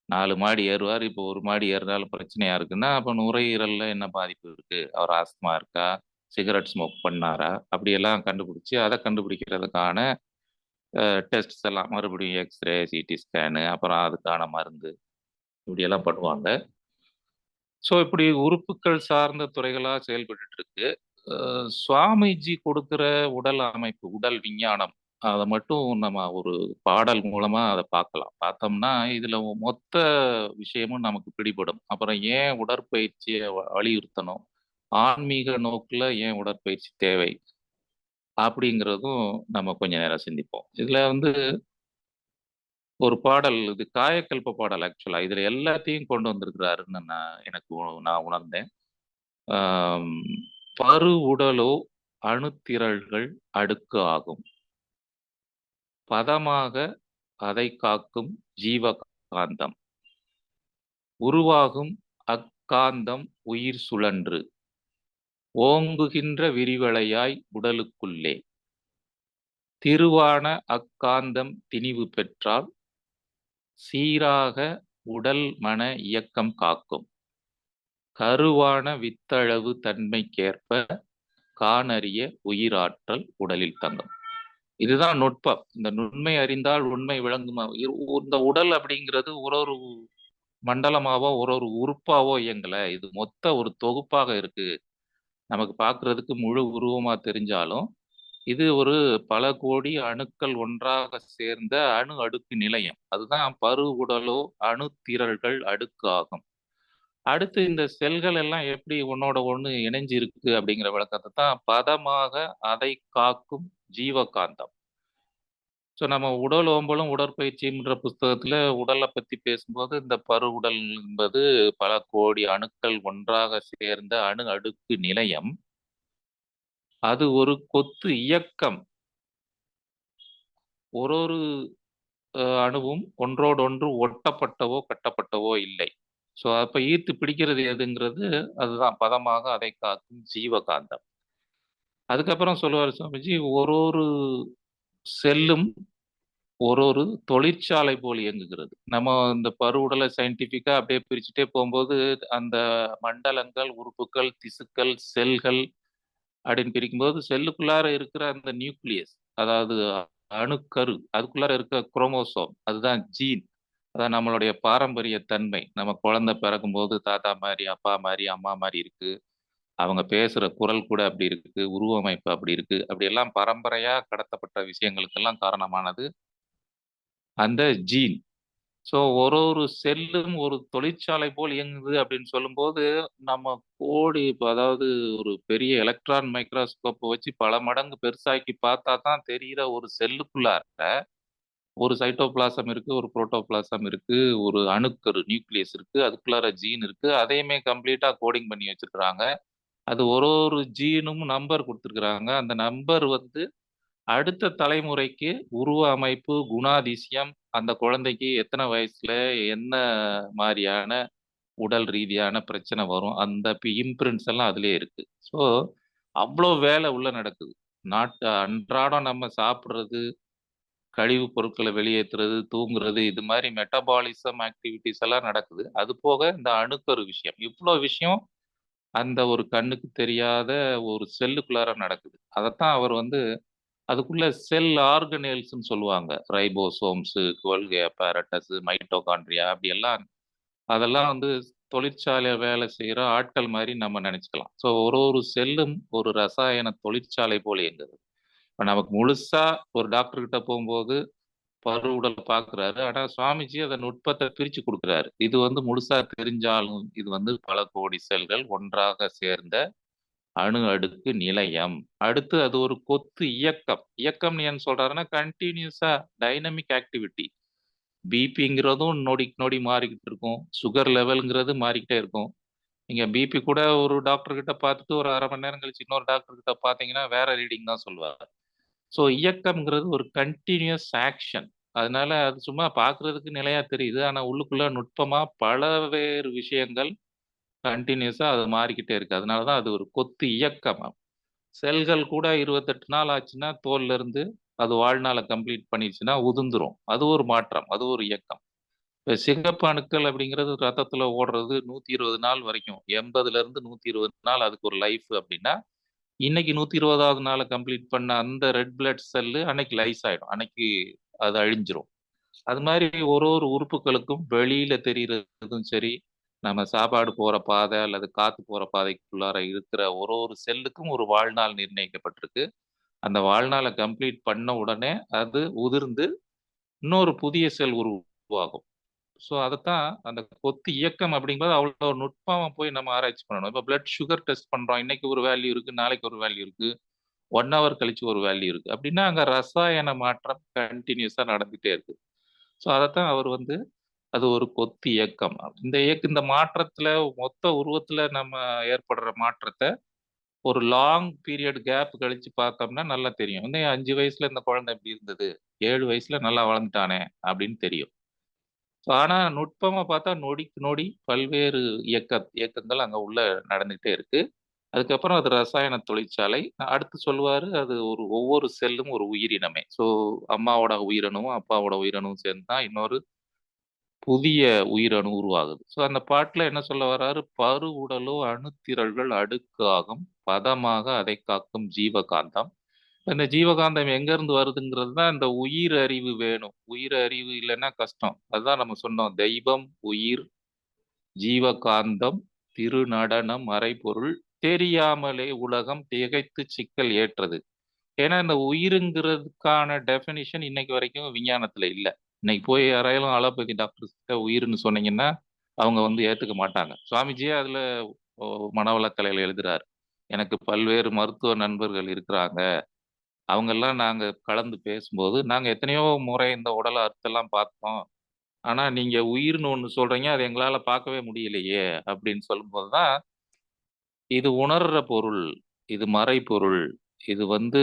4 மாடி ஏறுவாரு. இப்போ 1 மாடி ஏறுனாலும் பிரச்சனையா இருக்குன்னா, அப்ப நுரையீரல்ல என்ன பாதிப்பு இருக்கு? அவர் ஆஸ்துமா இருக்கா? சிகரெட் ஸ்மோக் பண்ணாரா? அப்படியெல்லாம் கண்டுபிடிச்சு, அத கண்டுபிடிக்கிறதுக்கான டெஸ்ட்ஸ் எல்லாம் மறுபடியும் எக்ஸ்ரே, சிடி ஸ்கேனு, அப்புறம் அதுக்கான மருந்து இப்படியெல்லாம் பண்ணுவாங்க. ஸோ இப்படி உறுப்புக்கள் சார்ந்த துறைகளா செயல்பட்டுட்டு இருக்கு. சுவாமிஜி கொடுக்கிற உடல் அமைப்பு, உடல் விஞ்ஞானம் அத மட்டும் நம்ம ஒரு பாடல் மூலமா அத பார்க்கலாம். பார்த்தோம்னா, இதுல மொத்த விஷயமும் நமக்கு பிடிபடும். அப்புறம் ஏன் உடற்பயிற்சிய வலியுறுத்தணும்? ஆன்மீக நோக்குல ஏன் உடற்பயிற்சி தேவை? அப்படிங்கிறதும் நம்ம கொஞ்ச நேரம் சிந்திப்போம். இதுல வந்து ஒரு பாடல் இது காயகல்ப பாடல் ஆக்சுவலா. இதுல எல்லாத்தையும் கொண்டு வந்திருக்கிறாருன்னு நான் உணர்ந்தேன். ஆம், பரு உடலோ அணுத்திரள்கள் அடுக்கு ஆகும். பதமாக அதை காக்கும் ஜீவகாந்தம். உருவாகும் அக்காந்தம் உயிர் சுழன்று. ஓங்குகின்ற விரிவலையாய் உடலுக்குள்ளே. திருவான அக்காந்தம் திணிவு பெற்றால் சீராக உடல் மன இயக்கம் காக்கும். கருவான வித்தளவு தன்மைக்கேற்ப காணறிய உயிராற்றல் உடலில் தங்கும். இதுதான் நுட்பம். இந்த நுண்மை அறிந்தால் உண்மை விளங்குமா? இந்த உடல் அப்படிங்கிறது ஒரு ஒரு மண்டலமாவோ, ஒரு ஒரு உறுப்பாவோ இயங்கல. இது மொத்த ஒரு தொகுப்பாக இருக்கு. நமக்கு பார்க்கிறதுக்கு முழு உருவமா தெரிஞ்சாலும், இது ஒரு பல கோடி அணுக்கள் ஒன்றாக சேர்ந்த அணு அடுக்கு நிலையம். அதுதான் பரு உடலோ அணுத்திரள்கள் அடுக்கு ஆகும். அடுத்து இந்த செல்கள் எல்லாம் எப்படி ஒண்ணோட ஒண்ணு இணைஞ்சு இருக்கு அப்படிங்கிற விளக்கத்த தான் பதமாக அதை காக்கும் ஜீவகாந்தம். ஸோ நம்ம உடல் ஓம்பலும் உடற்பயிற்சின்ற புஸ்தகத்துல உடலை பத்தி பேசும்போது இந்த பரு உடல் என்பது பல கோடி அணுக்கள் ஒன்றாக சேர்ந்த அணு அடுக்கு நிலையம். அது ஒரு கொத்து இயக்கம். ஒரு ஒரு அணுவும் ஒன்றோடொன்று ஒட்டப்பட்டவோ கட்டப்பட்டவோ இல்லை. ஸோ அப்ப ஈர்த்து பிடிக்கிறது எதுங்கிறது அதுதான் பதமாக அதை காக்கும் ஜீவகாந்தம். அதுக்கப்புறம் சொல்லுவாரு சுவாமிஜி, ஒரு ஒரு செல்லும் ஒரு ஒரு தொழிற்சாலை போல் இயங்குகிறது. நம்ம இந்த பருவுடலை சயின்டிஃபிக்கா அப்படியே பிரிச்சுட்டே போம்போது, அந்த மண்டலங்கள், உறுப்புக்கள், திசுக்கள், செல்கள் அப்படின்னு பிரிக்கும்போது, செல்லுக்குள்ளார இருக்கிற அந்த நியூக்ளியஸ், அதாவது அணுக்கரு, அதுக்குள்ளார இருக்க குரோமோசோம், அதுதான் ஜீன். அதான் நம்மளுடைய பாரம்பரிய தன்மை. நம்ம குழந்தை பிறக்கும்போது தாத்தா மாரி, அப்பா மாரி, அம்மா மாரி இருக்கு. அவங்க பேசுற குரல் கூட அப்படி இருக்கு. உருவமைப்பு அப்படி இருக்கு. அப்படியெல்லாம் பரம்பரையா கடத்தப்பட்ட விஷயங்களுக்கெல்லாம் காரணமானது அந்த ஜீன். ஸோ ஒரு ஒரு செல்லும் ஒரு தொழிற்சாலை போல் இயங்குது அப்படின்னு சொல்லும்போது, நம்ம கோடி இப்ப அதாவது ஒரு பெரிய எலக்ட்ரான் மைக்ரோஸ்கோப்ப வச்சு பல மடங்கு பெருசாக்கி பார்த்தா தான் தெரியிற ஒரு செல்லுக்குள்ளார ஒரு சைட்டோபிளாசம் இருக்கு, ஒரு புரோட்டோபிளாசம் இருக்கு, ஒரு அணுக்கரு நியூக்ளியஸ் இருக்கு, அதுக்குள்ளார ஜீன் இருக்கு. அதையுமே கம்ப்ளீட்டா கோடிங் பண்ணி வச்சிருக்கிறாங்க. அது ஒரு ஒரு ஜீனும் நம்பர் குடுத்துருக்காங்க. அந்த நம்பர் வந்து அடுத்த தலைமுறைக்கு உருவ அமைப்பு, குணாதிசயம், அந்த குழந்தைக்கு எத்தன வயசுல என்ன மாரியான உடல் ரீதியான பிரச்சனை வரும். அந்த இம்பிரிண்ட்ஸ் எல்லாம் அதிலயே இருக்கு. ஸோ, அவ்ளோ வேலை உள்ள நடக்குது. அன்றாடம் நம்ம சாப்பிடுறது, கழிவு பொருட்கள வெளியேத்துறது, தூங்குறது, இது மாரி மெட்டபாலிசம் ஆக்டிவிட்டீஸ் எல்லாம் நடக்குது. அது போக இந்த அணுக்கரு விஷயம். இவ்ளோ விஷயம் அந்த ஒரு கண்ணுக்கு தெரியாத ஒரு செல்லுக்குள்ளார நடக்குது. அதத்தான் அவர் வந்து அதுக்குள்ள செல் ஆர்கனேல்ஸ்ன்னு சொல்லுவாங்க. ரைபோசோம்ஸு, கோல்கி அப்பேரட்டஸு, மைட்டோகாண்ட்ரியா அப்படியெல்லாம் அதெல்லாம் வந்து தொழிற்சாலையில வேலை செய்ற ஆட்கள் மாரி நம்ம நெனச்சுக்கலாம். ஸோ ஒரு ஒரு செல்லும் ஒரு ரசாயன தொழிற்சாலை போல இயங்குது. இப்ப நமக்கு முழுசா ஒரு டாக்டர் கிட்ட போம்போது பருவுடல் பார்க்குறாரு. ஆனா சுவாமிஜி அத நுட்பத்த பிரிச்சு குடுக்குறாரு. இது வந்து முழுசா தெரிஞ்சாலும், இது வந்து பல கோடி செல்கள் ஒன்றாக சேர்ந்த அணு அடுக்கு நிலையம். அடுத்து அது ஒரு கொத்து இயக்கம். இயக்கம்னு ஏன் சொல்றாருன்னா, கன்டினியூஸா டைனமிக் ஆக்டிவிட்டி. பிபிங்கிறதும் நொடிக்கு நொடி மாறிக்கிட்டு இருக்கும். சுகர் லெவல்ங்கிறது மாறிக்கிட்டே இருக்கும். நீங்க பிபி கூட ஒரு டாக்டர் கிட்ட பார்த்துட்டு ஒரு 1/2 மணி நேரம் கழிச்சு இன்னொரு டாக்டர் கிட்ட பார்த்தீங்கன்னா, வேற ரீடிங் தான் சொல்லுவாரு. ஸோ இயக்கம்ங்கிறது ஒரு கன்டினியூஸ் ஆக்ஷன். அதனால அது சும்மா பார்க்கறதுக்கு நிலையா தெரியுது. ஆனா உள்ளுக்குள்ள நுட்பமா பலவேறு விஷயங்கள் கன்டினியூஸா அது மாறிக்கிட்டே இருக்கு. அதனால தான் அது ஒரு கொத்து இயக்கம். செல்கள் கூட 28 நாள் ஆச்சுன்னா, தோல்ல இருந்து அது வாழ்நாள கம்ப்ளீட் பண்ணிருச்சுன்னா உதிர்ந்துரும். அது ஒரு மாற்றம். அது ஒரு இயக்கம். இப்ப சிகப்பு அணுக்கள் அப்படிங்கிறது ரத்தத்துல ஓடுறது 120 நாள் வரைக்கும். 80ல இருந்து 120 நாள் அதுக்கு ஒரு லைஃப் அப்படின்னா, இன்னைக்கு 120வது நாள கம்ப்ளீட் பண்ண அந்த ரெட் பிளட் செல்லு அன்னைக்கு லைஸ் ஆயிடும். அன்னைக்கு அது அழிஞ்சிரும். அது மாரி ஒரு ஒரு உறுப்புகளுக்கும் வெளியில தெரியறதும் சரி, நம்ம சாப்பாடு போற பாதை அல்லது காத்து போற பாதைக்குள்ளார இருக்கிற ஒரு ஒரு செல்லுக்கும் ஒரு வாழ்நாள் நிர்ணயிக்கப்பட்டிருக்கு. அந்த வாழ்நாள கம்ப்ளீட் பண்ண உடனே அது உதிர்ந்து இன்னொரு புதிய செல் உருவாகும். ஸோ அதத்தான் அந்த கொத்து இயக்கம் அப்படிங்கும்போது அவ்வளோ நுட்பமா போய் நம்ம ஆராய்ச்சி பண்ணணும். இப்ப பிளட் சுகர் டெஸ்ட் பண்றோம். இன்னைக்கு ஒரு வேல்யூ இருக்கு, நாளைக்கு ஒரு வேல்யூ இருக்கு. 1 ஹவர் கழிச்சு ஒரு வேல்யூ இருக்கு. அப்படின்னா அங்க ரசாயன மாற்றம் கன்டினியூஸா நடந்துட்டே இருக்கு. ஸோ அதத்தான் அவர் வந்து அது ஒரு கொத்து இயக்கம். இந்த மாற்றத்துல மொத்த உருவத்துல நம்ம ஏற்படுற மாற்றத்த ஒரு லாங் பீரியட் கேப் கழிச்சு பார்த்தோம்னா நல்லா தெரியும். வந்து 5 வயசுல இந்த குழந்தை இப்படி இருந்தது. 7 வயசுல நல்லா வளர்ந்துட்டானே அப்படின்னு தெரியும். ஸோ ஆனா நுட்பமா பார்த்தா நொடிக்கு நொடி பல்வேறு இயக்கங்கள் அங்க உள்ள நடந்துகிட்டே இருக்கு. அதுக்கப்புறம் அது ரசாயன தொழிற்சாலை. அடுத்து சொல்லுவாரு, அது ஒவ்வொரு செல்லும் ஒரு உயிரினமே. ஸோ அம்மாவோட உயிரணுவும், அப்பாவோட உயிரணுவும் சேர்ந்து தான் இன்னொரு புதிய உயிரணு உருவாகுது. ஸோ அந்த பாட்டுல என்ன சொல்ல வர்றாரு, "பருவுடலோ அணுத்திரள்கள் அடுக்காகும், பதமாக அதைக் காக்கும் ஜீவகாந்தம்." இந்த ஜீவகாந்தம் எங்கேருந்து வருதுங்கிறது தான் இந்த உயிர் அறிவு வேணும். உயிர் அறிவு இல்லன்னா கஷ்டம். அதுதான் நம்ம சொன்னோம். தெய்வம், உயிர், ஜீவகாந்தம், திருநடனம், மறைபொருள், தெரியாமலே உலகம் திகைத்துச் சிக்கல் ஏற்றது. ஏன்னா, இந்த உயிருங்கிறதுக்கான டெஃபினிஷன் இன்னைக்கு வரைக்கும் விஞ்ஞானத்துல இல்ல. இன்னைக்கு போய் யாராயாலும் அலோபதி டாக்டர்ஸ் கிட்ட உயிருன்னு சொன்னீங்கன்னா, அவங்க வந்து ஏத்துக்க மாட்டாங்க. சுவாமிஜியே அதுல ஒ மனவளக்கலையில எழுதுறாரு. எனக்கு பல்வேறு மருத்துவ நண்பர்கள் இருக்கிறாங்க. அவங்கெல்லாம் நாங்க கலந்து பேசும்போது, நாங்க எத்தனையோ முறை இந்த உடல அறுத்தெல்லாம் பார்த்தோம். ஆனா, நீங்க உயிர்ன்னு ஒண்ணு சொல்றீங்க, அது எங்களால பார்க்கவே முடியலையே! அப்படின்னு சொல்லும்போது தான், இது உணர்ற பொருள். இது மறைபொருள். இது வந்து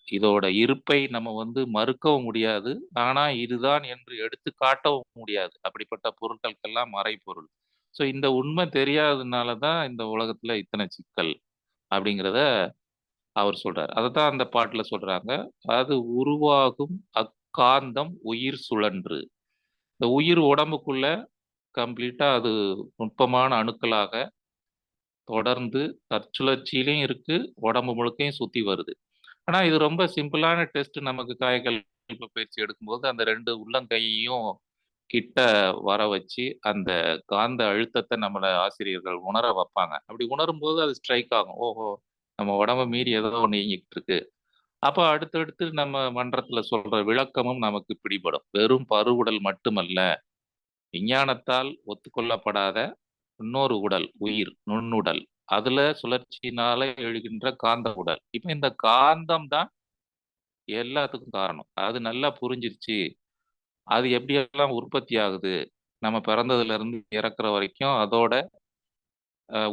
இதோட இருப்பை நம்ம வந்து மறுக்கவும் முடியாது. ஆனா, இதுதான் என்று எடுத்து காட்டவும் முடியாது. அப்படிப்பட்ட பொருட்களுக்கெல்லாம் மறைபொருள். ஸோ இந்த உண்மை தெரியாததுனால தான் இந்த உலகத்துல இத்தனை சிக்கல் அப்படிங்கிறத அவர் சொல்றாரு. அதத்தான் அந்த பாட்டுல சொல்றாங்க. அது உருவாகும் அக்காந்தம் உயிர் சுழன்று. இந்த உயிர் உடம்புக்குள்ள கம்ப்ளீட்டா அது நுட்பமான அணுக்களாக தொடர்ந்து தற்சுழற்சியிலயும் இருக்கு, உடம்பு முழுக்கையும் சுத்தி வருது. ஆனா, இது ரொம்ப சிம்பிளான டெஸ்ட் நமக்கு காயங்கள் பயிற்சி எடுக்கும்போது, அந்த 2 உள்ளங்கையையும் கிட்ட வர வச்சு, அந்த காந்த அழுத்தத்த நம்மள ஆசிரியர்கள் உணர வப்பாங்க. அப்படி உணரும்போது அது ஸ்ட்ரைக் ஆகும். ஓஹோ! நம்ம உடம்ப மீறி ஏதோ ஒண்ணு இயங்கிட்டு இருக்கு. அப்ப அடுத்தடுத்து நம்ம மன்றத்துல சொல்ற விளக்கமும் நமக்கு பிடிபடும். வெறும் பருவுடல் மட்டுமல்ல, விஞ்ஞானத்தால் ஒத்துக்கொள்ளப்படாத இன்னொரு உடல், உயிர், நுண்ணுடல். அதுல சுழற்சியினால எழுகின்ற காந்த உடல். இப்ப இந்த காந்தம் தான் எல்லாத்துக்கும் காரணம். அது நல்லா புரிஞ்சிருச்சு. அது எப்படியெல்லாம் உற்பத்தி ஆகுது? நம்ம பிறந்ததுலருந்து இறக்குற வரைக்கும் அதோட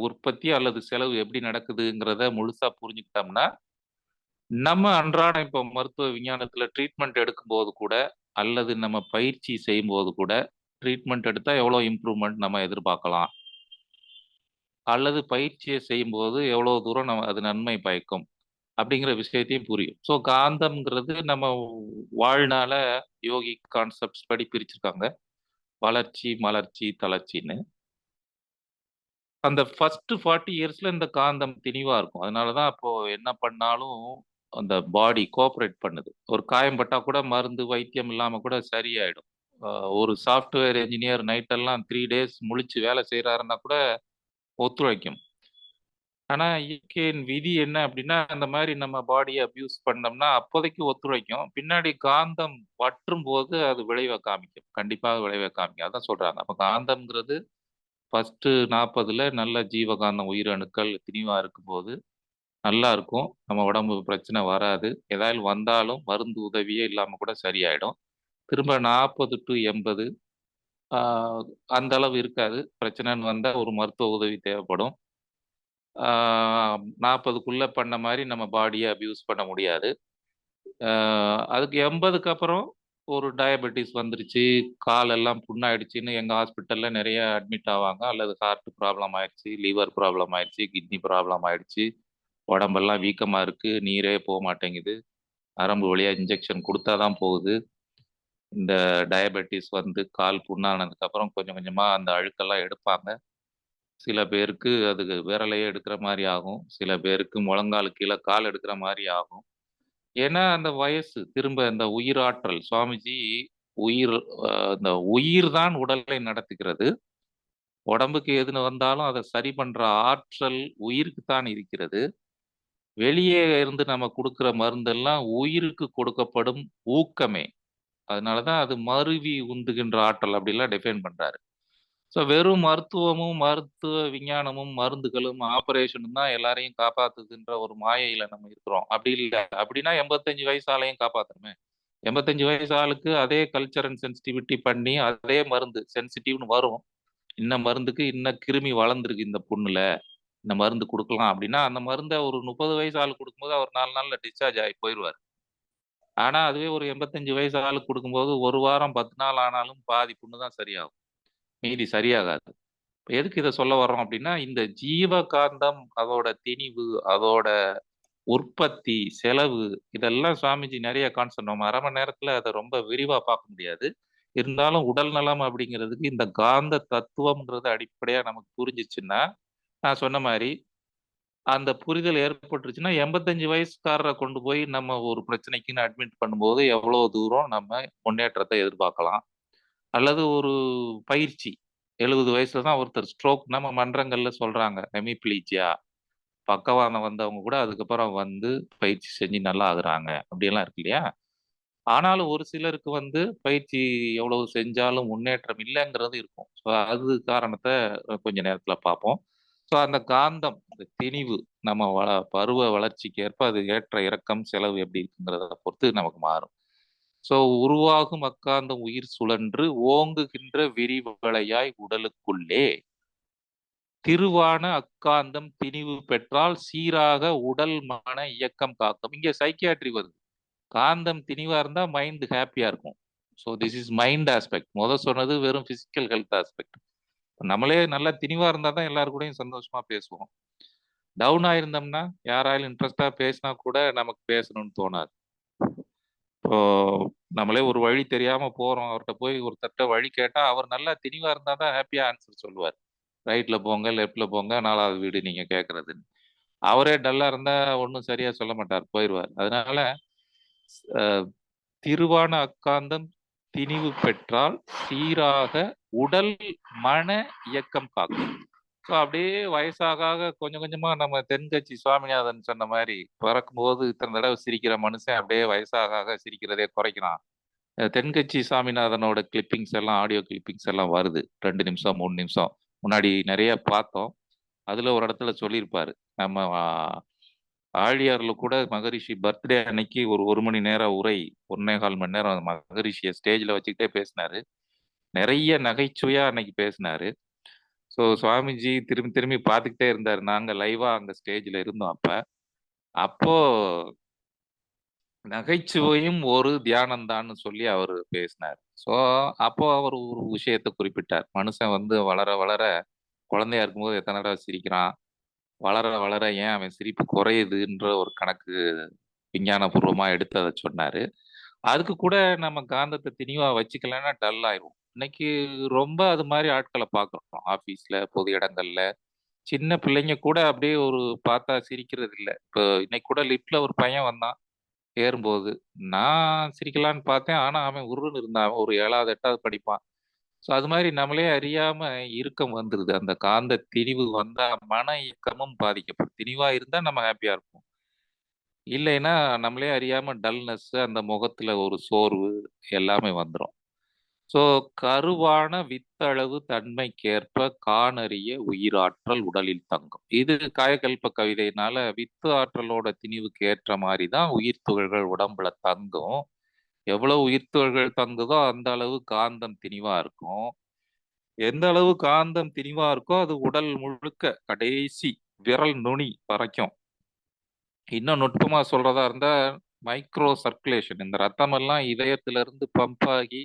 உற்பத்தி அல்லது செலவு எப்படி நடக்குதுங்கிறத முழுசா புரிஞ்சுக்கிட்டோம்னா, நம்ம அன்றாடம் இப்போ மருத்துவ விஞ்ஞானத்துல ட்ரீட்மெண்ட் எடுக்கும்போது கூட, அல்லது நம்ம பயிற்சி செய்யும்போது கூட, ட்ரீட்மெண்ட் எடுத்தா எவ்வளோ இம்ப்ரூவ்மெண்ட் நம்ம எதிர்பார்க்கலாம்? அல்லது பயிற்சிய செய்யும்போது எவ்வளோ தூரம் அது நன்மை பயக்கும்? அப்படிங்கிற விஷயத்தையும் புரியும். ஸோ காந்தம்ங்கிறது நம்ம வாழ்நாள யோகிக் கான்செப்ட்ஸ் படி பிரிச்சிருக்காங்க. வளர்ச்சி, மலர்ச்சி, தளர்ச்சின்னு. அந்த ஃபர்ஸ்ட் 40 இயர்ஸ்ல இந்த காந்தம் தெளிவா இருக்கும். அதனால தான் அப்போ என்ன பண்ணாலும் அந்த பாடி கோஆப்பரேட் பண்ணுது. ஒரு காயம் பட்டா கூட மருந்து, வைத்தியம் இல்லாம கூட சரியாயிடும். அ ஒரு சாஃப்ட்வேர் என்ஜினியர் நைட் எல்லாம் 3 டேஸ் முழிச்சு வேலை செய்றாருன்னா கூட ஒத்துழைக்கும். ஆனா இயற்கையின் விதி என்ன அப்டின்னா, அந்த மாரி நம்ம பாடிய அப்யூஸ் பண்ணோம்னா, அப்போதைக்கு ஒத்துழைக்கும். பின்னாடி காந்தம் வற்றும்போது அது விளைவ காமிக்கும். கண்டிப்பாக விளைவ காமிக்கும். அதான் சொல்றாங்க. அப்ப காந்தம்ங்கிறது ஃபர்ஸ்ட்டு 40ல நல்ல ஜீவகாந்தம் உயிரணுக்கள் திணிவா இருக்கும்போது, நல்லா இருக்கும். நம்ம உடம்பு பிரச்சனை வராது. ஏதாவது வந்தாலும் மருந்து உதவியே இல்லாம கூட சரியாயிடும். திரும்ப 40 டூ 80 ஆ அந்த அளவு இருக்காது. பிரச்சனைன்னு வந்தா ஒரு மருத்துவ உதவி தேவைப்படும். ஆ 40க்குள்ள பண்ண மாரி நம்ம பாடிய அப்யூஸ் பண்ண முடியாது. அதுக்கு 80க்கு அப்புறம் ஒரு டயபெட்டிஸ் வந்துருச்சு, கால் எல்லாம் புண்ணாயிடுச்சுன்னு எங்க ஹாஸ்பிட்டல்ல நெறைய அட்மிட் ஆவாங்க. அல்லது ஹார்ட் ப்ராப்ளம் ஆயிடுச்சு, லிவர் ப்ராப்ளம் ஆயிடுச்சு, கிட்னி ப்ராப்ளம் ஆயிடுச்சு, உடம்பெல்லாம் வீக்கமா இருக்கு, நீரே மாட்டேங்குது, நரம்பு வழியா இன்ஜெக்ஷன் குடுத்தா தான் போகுது. இந்த டயபெட்டிஸ் வந்து கால் புண்ணானதுக்கு அப்புறம் கொஞ்சம் கொஞ்சமா அந்த அழுக்கெல்லாம் எடுப்பாங்க. சில பேருக்கு அது விரலையே எடுக்கிற மாரி ஆகும். சில பேருக்கு முழங்காலுக்கு கீழ கால் எடுக்கிற மாரி ஆகும். ஏன்னா, அந்த வயசு திரும்ப இந்த உயிராற்றல் சுவாமிஜி உயிர் இந்த உயிர் தான் உடலை நடத்துகிறது. உடம்புக்கு எதுன்னு வந்தாலும் அத சரி பண்ற ஆற்றல் உயிருக்கு தான் இருக்கிறது. வெளியே இருந்து நம்ம குடுக்குற மருந்தெல்லாம் உயிருக்கு கொடுக்கப்படும் ஊக்கமே. அதனால தான் அது மருவி உந்துகின்ற ஆற்றல் அப்படிலாம் டிஃபைன் பண்றாரு. ஸோ வெறும் மருத்துவமும், மருத்துவ விஞ்ஞானமும், மருந்துகளும், ஆப்பரேஷனும் தான் எல்லாரையும் காப்பாத்துதுன்ற ஒரு மாயையில நம்ம இருக்கிறோம். அப்படி இல்ல. அப்படின்னா 85 வயசு ஆளையும் காப்பாத்தணுமே. 85 வயசு ஆளுக்கு அதே கல்ச்சர் அண்ட் சென்சிட்டிவிட்டி பண்ணி, அதே மருந்து சென்சிட்டிவ்னு வரும். இன்ன மருந்துக்கு இன்ன கிருமி வளர்ந்திருக்கு இந்த புண்ணுல. இந்த மருந்து குடுக்கலாம் அப்படின்னா, அந்த மருந்த ஒரு 30 வயசு ஆளுக்கு குடுக்கும்போது அவர் 4 நாள்ல டிஸ்சார்ஜ் ஆகி போயிருவாரு. ஆனா, அதுவே ஒரு 85 வயசு ஆளுக்கு குடுக்கும்போது 1 வாரம் 10 நாள் ஆனாலும் பாதி புண்ணு தான் சரியாகும். மீதி சரியாகாது. இப்ப எதுக்கு இத சொல்ல வர்றோம் அப்படின்னா, இந்த ஜீவகாந்தம், அதோட திணிவு, அதோட உற்பத்தி, செலவு இதெல்லாம் சுவாமிஜி நெறைய கான்செப்ட் நம்ம 1/2 மணி நேரத்துல அத ரொம்ப விரிவா பார்க்க முடியாது. இருந்தாலும் உடல் நலம் அப்படிங்கிறதுக்கு இந்த காந்த தத்துவம்ன்றது அடிப்படையா நமக்கு புரிஞ்சுச்சுன்னா, நான் சொன்ன மாரி அந்த புரிதல் ஏற்பட்டுருச்சுன்னா, 85 வயசுக்காரர கொண்டு போய் நம்ம ஒரு பிரச்சனைக்குன்னு அட்மிட் பண்ணும்போது, எவ்வளோ தூரம் நம்ம முன்னேற்றத்த எதிர்பார்க்கலாம். அல்லது ஒரு பயிற்சி 70 வயசுல தான் ஒருத்தர் ஸ்ட்ரோக் நம்ம மன்றங்கள்ல சொல்றாங்க. ஹெமிப்ளீஜியா பக்கவாதம் வந்தவங்க கூட அதுக்கப்புறம் வந்து பயிற்சி செஞ்சு நல்லா ஆகுறாங்க. அப்படியெல்லாம் இருக்கு இல்லையா? ஆனாலும் ஒரு சிலருக்கு வந்து பயிற்சி எவ்வளவு செஞ்சாலும் முன்னேற்றம் இல்லங்கிறது இருக்கும். ஸோ அது காரணத்த கொஞ்ச நேரத்துல பார்ப்போம். ஸோ அந்த காந்தம், இந்த திணிவு நம்ம பருவ வளர்ச்சிக்கு ஏற்ப அது ஏற்ற இறக்கம், செலவு எப்படி இருக்குங்கிறத பொறுத்து நமக்கு மாறும். ஸோ உருவாகும் அக்காந்தம் உயிர் சுழன்று ஓங்குகின்ற விரிவலையாய் உடலுக்குள்ளே திருவான அக்காந்தம் திணிவு பெற்றால் சீராக உடல் மன இயக்கம் காக்கும். இங்க சைக்கியாட்ரி வருது. காந்தம் திணிவா இருந்தா மைண்ட் ஹேப்பியா இருக்கும். So this is mind aspect. சொன்னது வெறும் பிசிக்கல் ஹெல்த் ஆஸ்பெக்ட். நம்மளே நல்லா திணிவா இருந்தா தான் எல்லார் கூடயும் சந்தோஷமா பேசுவோம். டவுனா இருந்தோம்னா, யாராலும் இன்ட்ரெஸ்ட்டா பேசினா கூட நமக்கு பேசணும்னு தோணாது. இப்போ நம்மளே ஒரு வழி தெரியாம போறோம். அவர்ட்ட போய் ஒருத்தர்ட்ட வழி கேட்டா, அவர் நல்லா திணிவா இருந்தா தான் ஹேப்பியா ஆன்சர் சொல்லுவார். ரைட்ல போங்க, லெஃப்ட்ல போங்க, 4வது வீடு நீங்க கேட்கறதுன்னு. அவரே டல்லா இருந்தா ஒண்ணும் சரியா சொல்ல மாட்டார். போயிருவார். அதனால அ திருவான அக்காந்தம் திணிவு பெற்றால் சீராக உடல், மன இயக்கம் காக்கும். ஸோ அப்படியே வயசாக ஆக கொஞ்சம் கொஞ்சமா நம்ம தென்கட்சி சுவாமிநாதன் சொன்ன மாரி, பிறக்கும்போது இத்தன தடவ சிரிக்கிற மனுஷன் அப்படியே வயசாக ஆக சிரிக்கிறதே குறைக்கிறான். தென்கட்சி சாமிநாதனோட கிளிப்பிங்ஸ் எல்லாம், ஆடியோ கிளிப்பிங்ஸ் எல்லாம் வருது. 2 நிமிஷம், 3 நிமிஷம். முன்னாடி நெறைய பார்த்தோம். அதுல ஒரு இடத்துல சொல்லியிருப்பாரு. நம்ம ஆழியார்ல கூட மகரிஷி பர்த்டே அன்னைக்கு ஒரு 1 மணி நேர உரை, 1 1/4 மணி நேரம் மகரிஷிய ஸ்டேஜ்ல வச்சுக்கிட்டே பேசினாரு. நெறைய நகைச்சுவையா அன்னைக்கு பேசினாரு. ஸோ சுவாமிஜி திரும்பி திரும்பி பார்த்துக்கிட்டே இருந்தாரு. நாங்க லைவா அங்க ஸ்டேஜ்ல இருந்தோம் அப்ப. அப்போ நகைச்சுவையும் ஒரு தியானம் தான்னு சொல்லி அவரு பேசினாரு. ஸோ அப்போ அவர் ஒரு விஷயத்த குறிப்பிட்டார். மனுஷன் வந்து வளர வளர குழந்தையா இருக்கும்போது எத்தன தடவ சிரிக்கிறான். வளர வளர ஏன் அவன் சிரிப்பு குறையுதுன்ற ஒரு கணக்கு விஞ்ஞானபூர்வமா எடுத்து அத சொன்னாரு. அதுக்கு கூட நம்ம காந்தத்த திணிவா வச்சுக்கலன்னா டல் ஆயிருவோம். இன்னைக்கு ரொம்ப அது மாரி ஆட்கள பார்க்குறோம். ஆபீஸ்ல, பொது இடங்கள்ல. சின்ன பிள்ளைங்க கூட அப்படியே ஒரு பார்த்தா சிரிக்கிறது இல்ல. இப்போ இன்னைக்கு கூட லிஃப்ட்ல ஒரு பையன் வந்தான் ஏறும்போது. நான் சிரிக்கலான்னு பார்த்தேன். ஆனா அவன் உர்ருன்னு இருந்தான். அவன் ஒரு 7வது, 8வது படிப்பான். ஸோ அது மாரி நம்மளே அறியாம இறுக்கம் வந்துருது. அந்த காந்த திணிவு வந்தா மன இயக்கமும் பாதிக்கப்படும். திணிவா இருந்தா நம்ம ஹேப்பியா இருப்போம். இல்லைன்னா நம்மளே அறியாம டல்னஸ், அந்த முகத்துல ஒரு சோர்வு எல்லாமே வந்துரும். ஸோ கருவான வித்தளவு தன்மைக்கேற்ப காணரிய உயிராற்றல் உடலில் தங்கும். இது காயகல்ப கவிதையினால வித்து ஆற்றலோட திணிவுக்கு ஏற்ற மாரி தான் உயிர் துகள்கள் உடம்புல தங்கும். எவ்வளவு உயிர் துகள்கள் தங்குதோ அந்த அளவு காந்தம் திணிவா இருக்கும். எந்த அளவு காந்தம் திணிவா இருக்கோ அது உடல் முழுக்க கடைசி விரல் நுனி வரைக்கும். இன்னும் நுட்பமா சொல்றதா இருந்தா மைக்ரோ சர்க்குலேஷன். இந்த ரத்தமெல்லாம் இதயத்திலிருந்து பம்ப் ஆகி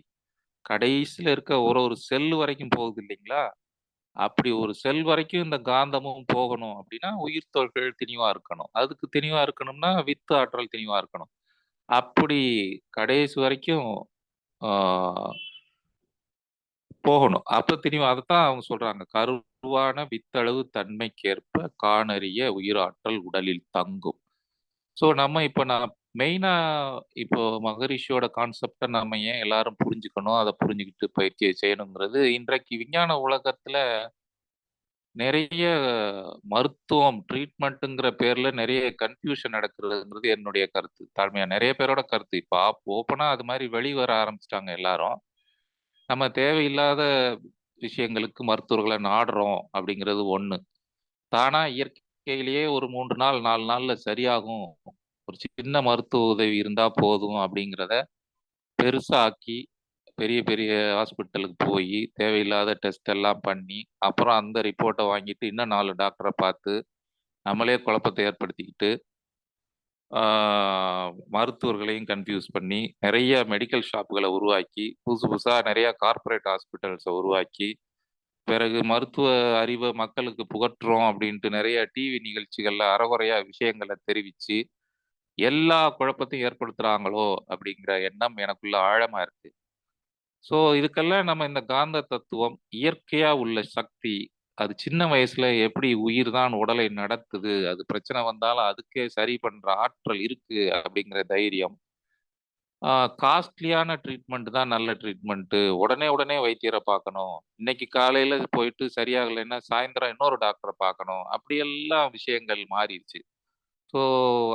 கடைசியில இருக்க ஒரு ஒரு செல் வரைக்கும் போகுது இல்லைங்களா? அப்படி ஒரு செல் வரைக்கும் இந்த காந்தமும் போகணும் அப்படின்னா, உயிர்த்தோள்கள் திணிவா இருக்கணும். அதுக்கு திணிவா இருக்கணும்னா, வித்து ஆற்றல் திணிவா இருக்கணும். அப்படி கடைசி வரைக்கும் ஆ போகணும். அப்ப திணிவு அதத்தான் அவங்க சொல்றாங்க. "கருவான வித்தளவு தன்மைக்கேற்ப காணரிய உயிராற்றல் உடலில் தங்கும்." ஸோ நம்ம இப்ப நான் மெயினா இப்போ மகரிஷியோட கான்செப்ட்ட நம்ம ஏன் எல்லாரும் புரிஞ்சுக்கணும், அத புரிஞ்சுகிட்டு பயிற்சிய செய்யணுங்கிறது, இன்றைக்கு விஞ்ஞான உலகத்துல நெறைய மருத்துவம், ட்ரீட்மெண்ட்டுங்கிற பேர்ல நெறைய கன்ஃப்யூஷன் நடக்குறதுங்கிறது என்னுடைய கருத்து. தாழ்மையா நெறைய பேரோட கருத்து. இப்ப ஓப்பனா அது மாரி வெளிவர ஆரம்பிச்சுட்டாங்க எல்லாரும். நம்ம தேவையில்லாத விஷயங்களுக்கு மருத்துவர்கள நாடுறோம் அப்படிங்கிறது ஒண்ணு. தானா இயற்கையிலேயே ஒரு 3 நாள், 4 நாள்ல சரியாகும். ஒரு சின்ன மருத்துவ உதவி இருந்தா போதும் அப்படிங்கிறத பெருசா ஆக்கி, பெரிய பெரிய ஹாஸ்பிட்டலுக்கு போயி, தேவையில்லாத டெஸ்ட் எல்லாம் பண்ணி, அப்புறம் அந்த ரிப்போர்ட்ட வாங்கிட்டு இன்னும் 4 டாக்டர பார்த்து, நம்மளே குழப்பத்தை ஏற்படுத்திக்கிட்டு, ஆ மருத்துவர்களையும் கன்ஃப்யூஸ் பண்ணி, நெறைய மெடிக்கல் ஷாப்புகள உருவாக்கி, புதுசு புதுசா நெறைய கார்ப்பரேட் ஹாஸ்பிட்டல்ஸ உருவாக்கி, பிறகு மருத்துவ அறிவ மக்களுக்கு புகட்டுறோம் அப்படின்ட்டு நெறைய டிவி நிகழ்ச்சிகள்ல அரைகுறையா விஷயங்கள தெரிவிச்சு, எல்லா குழப்பத்தையும் ஏற்படுத்துறாங்களோ! அப்படிங்கிற எண்ணம் எனக்குள்ள ஆழமா இருக்கு. ஸோ, இதுக்கெல்லாம் நம்ம இந்த காந்த தத்துவம், இயற்கையா உள்ள சக்தி, அது சின்ன வயசுல எப்படி உயிர் தான் உடலை நடத்துது, அது பிரச்சனை வந்தாலும் அதுக்கே சரி பண்ற ஆற்றல் இருக்கு அப்படிங்கிற தைரியம். ஆ காஸ்ட்லியான ட்ரீட்மெண்ட் தான் நல்ல ட்ரீட்மெண்ட்டு. உடனே உடனே வைத்தியர பார்க்கணும். இன்னைக்கு காலையில போயிட்டு சரியாகலைன்னா, சாயந்தரம் இன்னொரு டாக்டர பார்க்கணும். அப்படியெல்லாம் விஷயங்கள் மாறிருச்சு. ஸோ,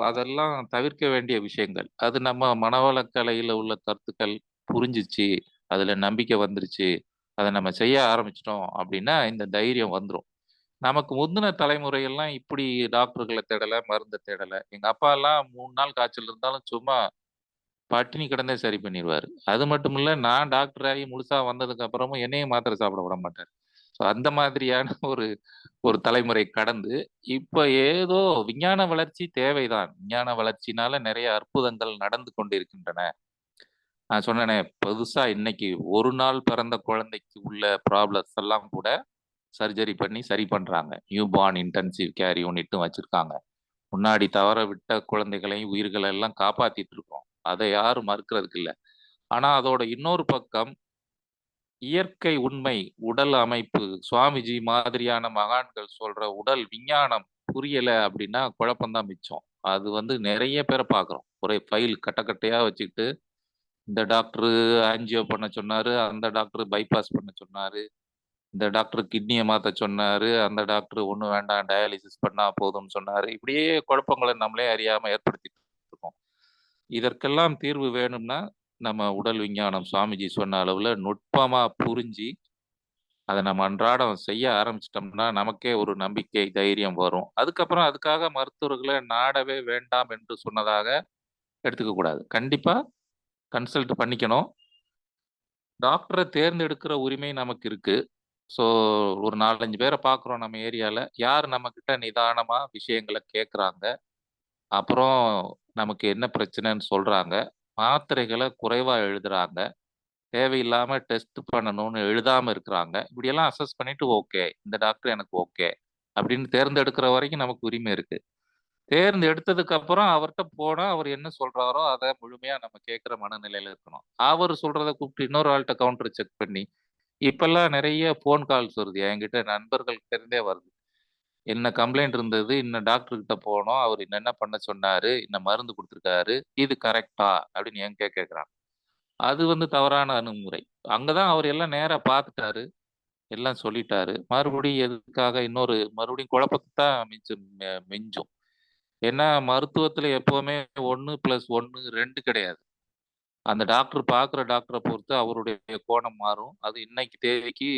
அதெல்லாம் தவிர்க்க வேண்டிய விஷயங்கள். அது நம்ம மனவளக்கலையில உள்ள கருத்துக்கள் புரிஞ்சுச்சு. அதுல நம்பிக்கை வந்துருச்சு. அத நம்ம செய்ய ஆரம்பிச்சுட்டோம் அப்படின்னா, இந்த தைரியம் வந்துரும். நமக்கு முந்தின தலைமுறையெல்லாம் இப்படி டாக்டர்கள தேடல, மருந்த தேடல. எங்க அப்பாலாம் 3 நாள் காய்ச்சல் இருந்தாலும் சும்மா பட்டினி கிடந்தே சரி பண்ணிருவாரு. அது மட்டும் இல்ல, நான் டாக்டர் ஆகி முழுசா வந்ததுக்கு அப்புறமும் என்னையும் மாத்திரை சாப்பிட விட மாட்டாரு. ஸோ அந்த மாதிரியான ஒரு ஒரு தலைமுறை கடந்து, இப்ப ஏதோ விஞ்ஞான வளர்ச்சி தேவைதான். விஞ்ஞான வளர்ச்சினால நெறைய அற்புதங்கள் நடந்து கொண்டிருக்கின்றன. நான் சொன்னேனே, புதுசா இன்னைக்கு ஒரு நாள் பிறந்த குழந்தைக்கு உள்ள ப்ராப்ளம்ஸ் எல்லாம் கூட சர்ஜரி பண்ணி சரி பண்றாங்க. நியூ பார்ன் இன்டென்சிவ் கேர் யூனிட்டும் வச்சிருக்காங்க. முன்னாடி தவற விட்ட குழந்தைகளையும், உயிர்கள எல்லாம் காப்பாத்திட்டு இருக்கோம். அத யாரும் மறுக்கிறதுக்கு இல்ல. ஆனா அதோட இன்னொரு பக்கம் இயற்கை உண்மை, உடல் அமைப்பு, சுவாமிஜி மாதிரியான மகான்கள் சொல்ற உடல் விஞ்ஞானம் புரியல அப்படின்னா குழப்பம் தான் மிச்சம். அது வந்து நெறைய பேர பார்க்குறோம். ஒரே ஃபைல் கட்ட கட்டையா வச்சுக்கிட்டு, இந்த டாக்டரு ஆஞ்சியோ பண்ண சொன்னாரு, அந்த டாக்டர் பைபாஸ் பண்ண சொன்னாரு, இந்த டாக்டர் கிட்னிய மாத்த சொன்னாரு, அந்த டாக்டர் ஒண்ணும் வேண்டாம் டயாலிசிஸ் பண்ணா போதும்னு சொன்னாரு. இப்படியே குழப்பங்கள நம்மளே அறியாம ஏற்படுத்திட்டு இருக்கோம். இதற்கெல்லாம் தீர்வு வேணும்னா, நம்ம உடல் விஞ்ஞானம் சுவாமிஜி சொன்ன அளவுல நுட்பமா புரிஞ்சு அத நம்ம அன்றாடம் செய்ய ஆரம்பிச்சுட்டோம்னா, நமக்கே ஒரு நம்பிக்கை, தைரியம் வரும். அதுக்கப்புறம் அதுக்காக மருத்துவர்கள நாடவே வேண்டாம் என்று சொன்னதாக எடுத்துக்க கூடாது. கண்டிப்பா கன்சல்ட் பண்ணிக்கணும். டாக்டர தேர்ந்தெடுக்கிற உரிமை நமக்கு இருக்கு. ஸோ ஒரு 4, 5 பேர பார்க்குறோம் நம்ம ஏரியால. யார் நம்மகிட்ட நிதானமா விஷயங்கள கேட்குறாங்க. அப்புறம் நமக்கு என்ன பிரச்சனைன்னு சொல்றாங்க. மாத்திரைகள குறைவா எழுதுறாங்க. தேவையில்லாம டெஸ்ட் பண்ணணும்னு எழுதாம இருக்கிறாங்க. இப்படியெல்லாம் அசஸ் பண்ணிட்டு ஓகே. இந்த டாக்டர் எனக்கு ஓகே. அப்படின்னு தேர்ந்தெடுக்கிற வரைக்கும் நமக்கு உரிமை இருக்கு. தேர்ந்தெடுத்ததுக்கு அப்புறம் அவர்ட்ட போனா அவர் என்ன சொல்றாரோ, அத முழுமையா நம்ம கேட்கிற மனநிலையில இருக்கணும். அவரு சொல்றத கூப்பிட்டு இன்னொரு ஆள்ட்ட கவுண்டர் செக் பண்ணி, இப்பல்லாம் நெறைய ஃபோன் கால்ஸ் வருது. என்கிட்ட நண்பர்கள்ட்ட இருந்தே வருது. என்ன கம்ப்ளைண்ட் இருந்தது, இன்ன டாக்டர் கிட்ட போனோம். அவரு என்னென்ன பண்ண சொன்னாரு, இன்ன மருந்து குடுத்துருக்காரு. இது கரெக்ட்டா? அப்படின்னு என்கிட்ட கேட்கறாங்க. அது வந்து தவறான அணுகுமுறை. அங்க தான் அவரு எல்லாம் நேரா பார்த்துட்டாரு. எல்லாம் சொல்லிட்டாரு. மறுபடியும் எதுக்காக மறுபடியும் குழப்பத்த தான் மிஞ்சும். ஏன்னா மருத்துவத்தில எப்பவுமே 1+1 2 கிடையாது. அந்த டாக்டர் பார்க்குற டாக்டர பொறுத்து அவருடைய கோணம் மாறும். அது இன்னைக்கு தேதிக்கு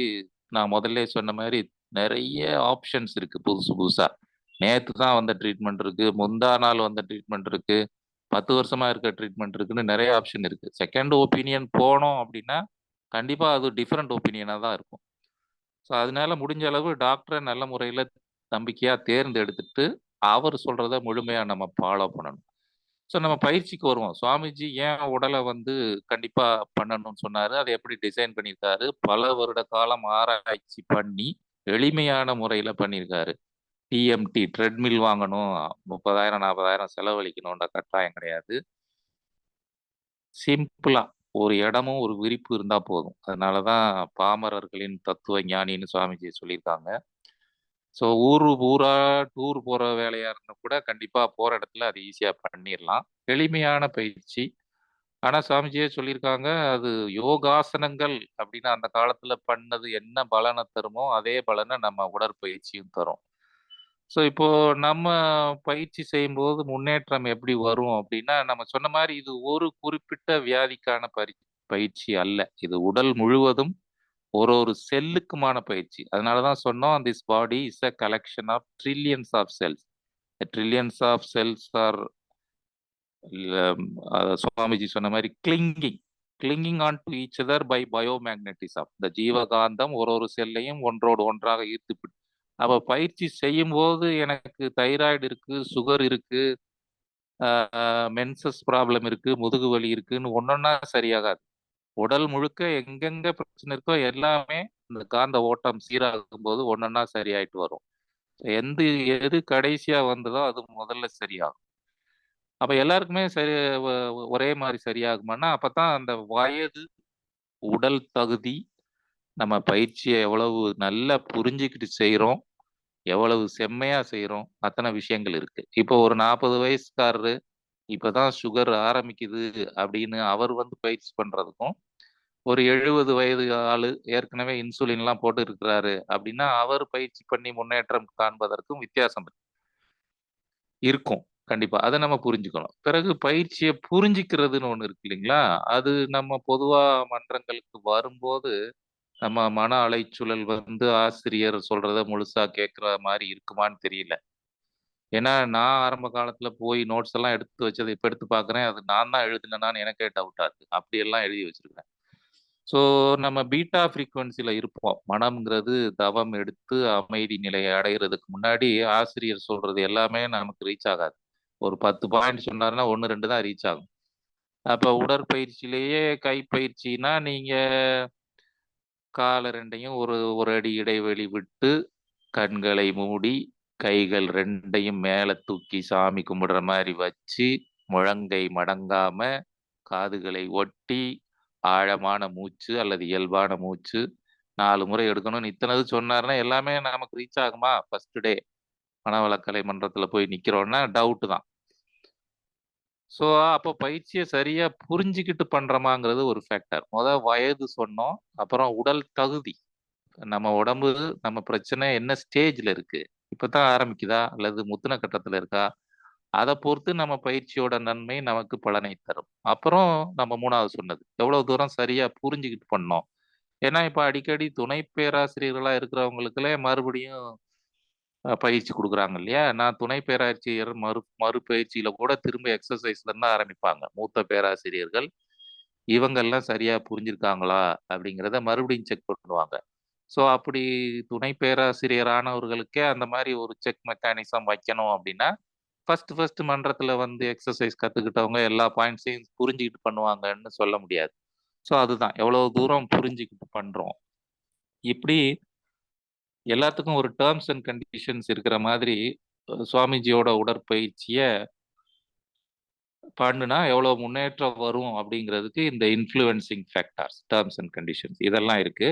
நான் முதல்லயே சொன்ன மாரி நெறைய ஆப்ஷன்ஸ் இருக்கு புதுசு புதுசா. நேத்து தான் வந்த ட்ரீட்மெண்ட் இருக்கு. முந்தா நாள் வந்த ட்ரீட்மெண்ட் இருக்கு. 10 வருஷமா இருக்க ட்ரீட்மெண்ட் இருக்குன்னு நெறைய ஆப்ஷன் இருக்கு. செகண்ட் ஒப்பீனியன் போனோம் அப்டின்னா, கண்டிப்பா அது டிஃபரண்ட் ஒப்பீனியனா தான் இருக்கும். ஸோ, அதனால முடிஞ்ச அளவு டாக்டர நல்ல முறையில நம்பிக்கையா தேர்ந்தெடுத்துட்டு, அவரு சொல்றத முழுமையா நம்ம ஃபாலோ பண்ணணும். ஸோ நம்ம பயிற்சிக்கு வருவோம். சுவாமிஜி ஏன் உடலை வந்து கண்டிப்பா பண்ணணும்னு சொன்னாரு? அதை எப்படி டிசைன் பண்ணியிருக்காரு? பல வருட காலம் ஆராய்ச்சி பண்ணி எளிமையான முறையில பண்ணியிருக்காரு. டிஎம்டி ட்ரெட்மில் வாங்கணும். 30,000 40,000 செலவழிக்கணும்ன்ற கட்டாயம் கிடையாது. சிம்பிளா ஒரு இடமும், ஒரு விரிப்பு இருந்தா போதும். அதனால தான் பாமரர்களின் தத்துவ ஞானின்னு சுவாமிஜி சொல்லியிருக்காங்க. ஸோ ஊரா டூர் போற வேலையா இருந்தா கூட கண்டிப்பா போற இடத்துல அது ஈஸியா பண்ணிறலாம். எளிமையான பயிற்சி. ஆனா சுவாமிஜியே சொல்லியிருக்காங்க, அது யோகாசனங்கள் அப்டின்னா அந்த காலத்துல பண்ணது என்ன பலன தருமோ, அதே பலன நம்ம உடற்பயிற்சியும் தரும். ஸோ இப்போ நம்ம பயிற்சி செய்யும்போது முன்னேற்றம் எப்படி வரும் அப்டின்னா, நம்ம சொன்ன மாரி இது ஒரு குறிப்பிட்ட வியாதிக்கான பயிற்சி அல்ல. இது உடல் முழுவதும் ஒரு செல்லுக்குமான பயிற்சி. அதனால தான் சொன்னோம், this body is a collection of trillions of cells. Trillions of cells are Swamiji சொன்ன மாரி clinging on to each other by biomagnetism. இந்த ஜீவகாந்தம் ஒரு செல்லையும் ஒன்றோடு ஒன்றாக ஈர்த்து அப்ப பயிற்சி செய்யும்போது எனக்கு தைராய்டு இருக்கு, சுகர் இருக்கு, மென்சஸ் ப்ராப்ளம் இருக்கு, முதுகு வலி இருக்குன்னு ஒன்னொன்னா சரியாகாது. உடல் முழுக்க எங்கெங்க பிரச்சனை இருக்கோ எல்லாமே இந்த காந்த ஓட்டம் சீராகும் போது ஒன்னொன்னா சரியாயிட்டு வரும். எந்த எது கடைசியா வந்ததோ அது முதல்ல சரியாகும். அப்ப எல்லாருக்குமே சரி ஒரே மாரி சரியாகுமான்னா, அப்பதான் அந்த வயது, உடல் தகுதி, நம்ம பயிற்சிய எவ்வளவு நல்லா புரிஞ்சுக்கிட்டு செய்றோம், எவ்வளவு செம்மையா செய்றோம், அத்தன விஷயங்கள் இருக்கு. இப்போ ஒரு 40 வயசுக்காரரு, இப்பதான் சுகர் ஆரம்பிக்குது அப்படின்னு அவர் வந்து பயிற்சி பண்றதுக்கும், ஒரு 70 வயது ஆளு ஏற்கனவே இன்சுலின்லாம் போட்டு இருக்கிறாரு அப்படின்னா, அவர் பயிற்சி பண்ணி முன்னேற்றம் காண்பதற்கும் வித்தியாசம் இருக்கும். கண்டிப்பா. அத நம்ம புரிஞ்சுக்கணும். பிறகு பயிற்சிய புரிஞ்சுக்கிறதுன்னு ஒண்ணு இருக்கு இல்லைங்களா? அது நம்ம பொதுவா மன்றங்களுக்கு வரும்போது, நம்ம மன அலைச்சூழல் வந்து ஆசிரியர் சொல்றத முழுசா கேட்கிற மாரி இருக்குமான்னு தெரியல. ஏன்னா, நான் ஆரம்ப காலத்துல போய் நோட்ஸ் எல்லாம் எடுத்து வச்சத இப்ப எடுத்து பார்க்கிறேன். அது நான் தான் எழுதுனனான்னு எனக்கே டவுட்டா இருக்கு. அப்படியெல்லாம் எழுதி வச்சிருக்கிறேன். ஸோ, நம்ம பீட்டா ஃப்ரீக்வென்சில இருப்போம். மனம்ங்கிறது தவம் எடுத்து அமைதி நிலையை அடையறதுக்கு முன்னாடி ஆசிரியர் சொல்றது எல்லாமே நமக்கு ரீச் ஆகாது. ஒரு 10 பாயிண்ட் சொன்னாருன்னா 1, 2 தான் ரீச் ஆகும். அப்ப உடற்பயிற்சியிலேயே கைப்பயிற்சினா, நீங்க கால 2யும் ஒரு 1 அடி இடைவெளி விட்டு, கண்களை மூடி, கைகள் 2யும் மேல தூக்கி சாமி கும்பிடுற மாரி வச்சு, முழங்கை மடங்காம, காதுகளை ஒட்டி, ஆழமான மூச்சு அல்லது இயல்பான மூச்சு 4 முறை எடுக்கணும்னு இத்தனது சொன்னாருன்னா, எல்லாமே நமக்கு ரீச் ஆகுமா? ஃபர்ஸ்ட் டே மனவளக்கலை மன்றத்துல போய் நிக்கிறோம்னா, டவுட் தான். ஸோ, அப்போ பயிற்சிய சரியா புரிஞ்சுகிட்டு பண்றோமாங்கிறது ஒரு ஃபேக்டர். வயது சொன்னோம். அப்புறம் உடல் தகுதி. நம்ம உடம்பு, நம்ம பிரச்சனை என்ன ஸ்டேஜ்ல இருக்கு? இப்பதான் ஆரம்பிக்குதா? அல்லது முத்துன கட்டத்துல இருக்கா? அத பொறுத்து நம்ம பயிற்சியோட நன்மை நமக்கு பலனை தரும். அப்புறம் நம்ம 3வது சொன்னது. எவ்வளவு தூரம் சரியா புரிஞ்சுகிட்டு பண்ணோம். ஏன்னா, இப்ப அடிக்கடி துணை பேராசிரியர்களா இருக்கிறவங்களுக்குலே மறுபடியும் பயிற்சி குடுக்குறாங்க இல்லையா? நான் துணை பேராசிரியர் மறுபயிற்சியில கூட திரும்ப எக்ஸர்சைஸ்ல இருந்து ஆரம்பிப்பாங்க. மூத்த பேராசிரியர்கள். இவங்கெல்லாம் சரியா புரிஞ்சிருக்காங்களா? அப்படிங்கிறத மறுபடியும் செக் பண்ணுவாங்க. ஸோ, அப்படி துணை பேராசிரியரானவர்களுக்கே அந்த மாரி ஒரு செக் மெக்கானிசம் வைக்கணும் அப்படின்னா, ஃபர்ஸ்ட் மன்றத்துல வந்து எக்ஸர்சைஸ் கத்துக்கிட்டவங்க எல்லா பாயிண்ட்ஸையும் புரிஞ்சுகிட்டு பண்ணுவாங்கன்னு சொல்ல முடியாது. ஸோ, அதுதான் எவ்வளவு தூரம் புரிஞ்சுகிட்டு பண்றோம். இப்படி எல்லாத்துக்கும் ஒரு டெர்ம்ஸ் அண்ட் கண்டிஷன்ஸ் இருக்கிற மாதிரி, சுவாமிஜியோட உடற்பயிற்சிய பண்ணுனா எவ்வளோ முன்னேற்றம் வரும் அப்படிங்கிறதுக்கு இந்த influencing factors, terms and conditions இதெல்லாம் இருக்கு.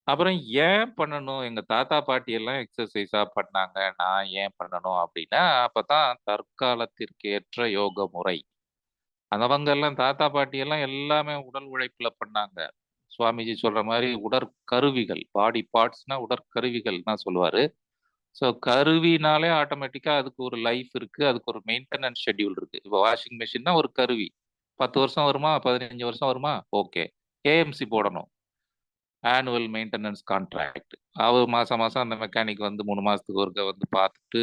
அப்புறம் ஏன் பண்ணணும்? எங்க தாத்தா, பாட்டி எல்லாம் எக்ஸர்சைஸா பண்ணாங்க. நான் ஏன் பண்ணணும் அப்படின்னா, அப்பதான் தற்காலத்திற்கு ஏற்ற யோக முறை. அவங்கெல்லாம் தாத்தா, பாட்டி எல்லாம் எல்லாமே உடல் உழைப்புல பண்ணாங்க. சுவாமிஜி சொல்ற மாரி உடற்கருவிகள், பாடி பார்ட்ஸ்னா உடற்கருவிகள் தான் சொல்லுவாரு. ஸோ கருவினாலே ஆட்டோமேட்டிக்கா அதுக்கு ஒரு லைஃப் இருக்கு. அதுக்கு ஒரு மெயின்டெனன்ஸ் ஷெட்யூல் இருக்கு. இப்போ வாஷிங் மெஷின்னா ஒரு கருவி. 10 வருஷம் வருமா? 15 வருஷம் வருமா? ஓகே. ஏஎம்சி போடணும். Annual maintenance contract. அவர் மாசம் மாசம் அந்த மெக்கானிக் வந்து 3 மாசத்துக்கு ஒருக்கா வந்து பார்த்துட்டு,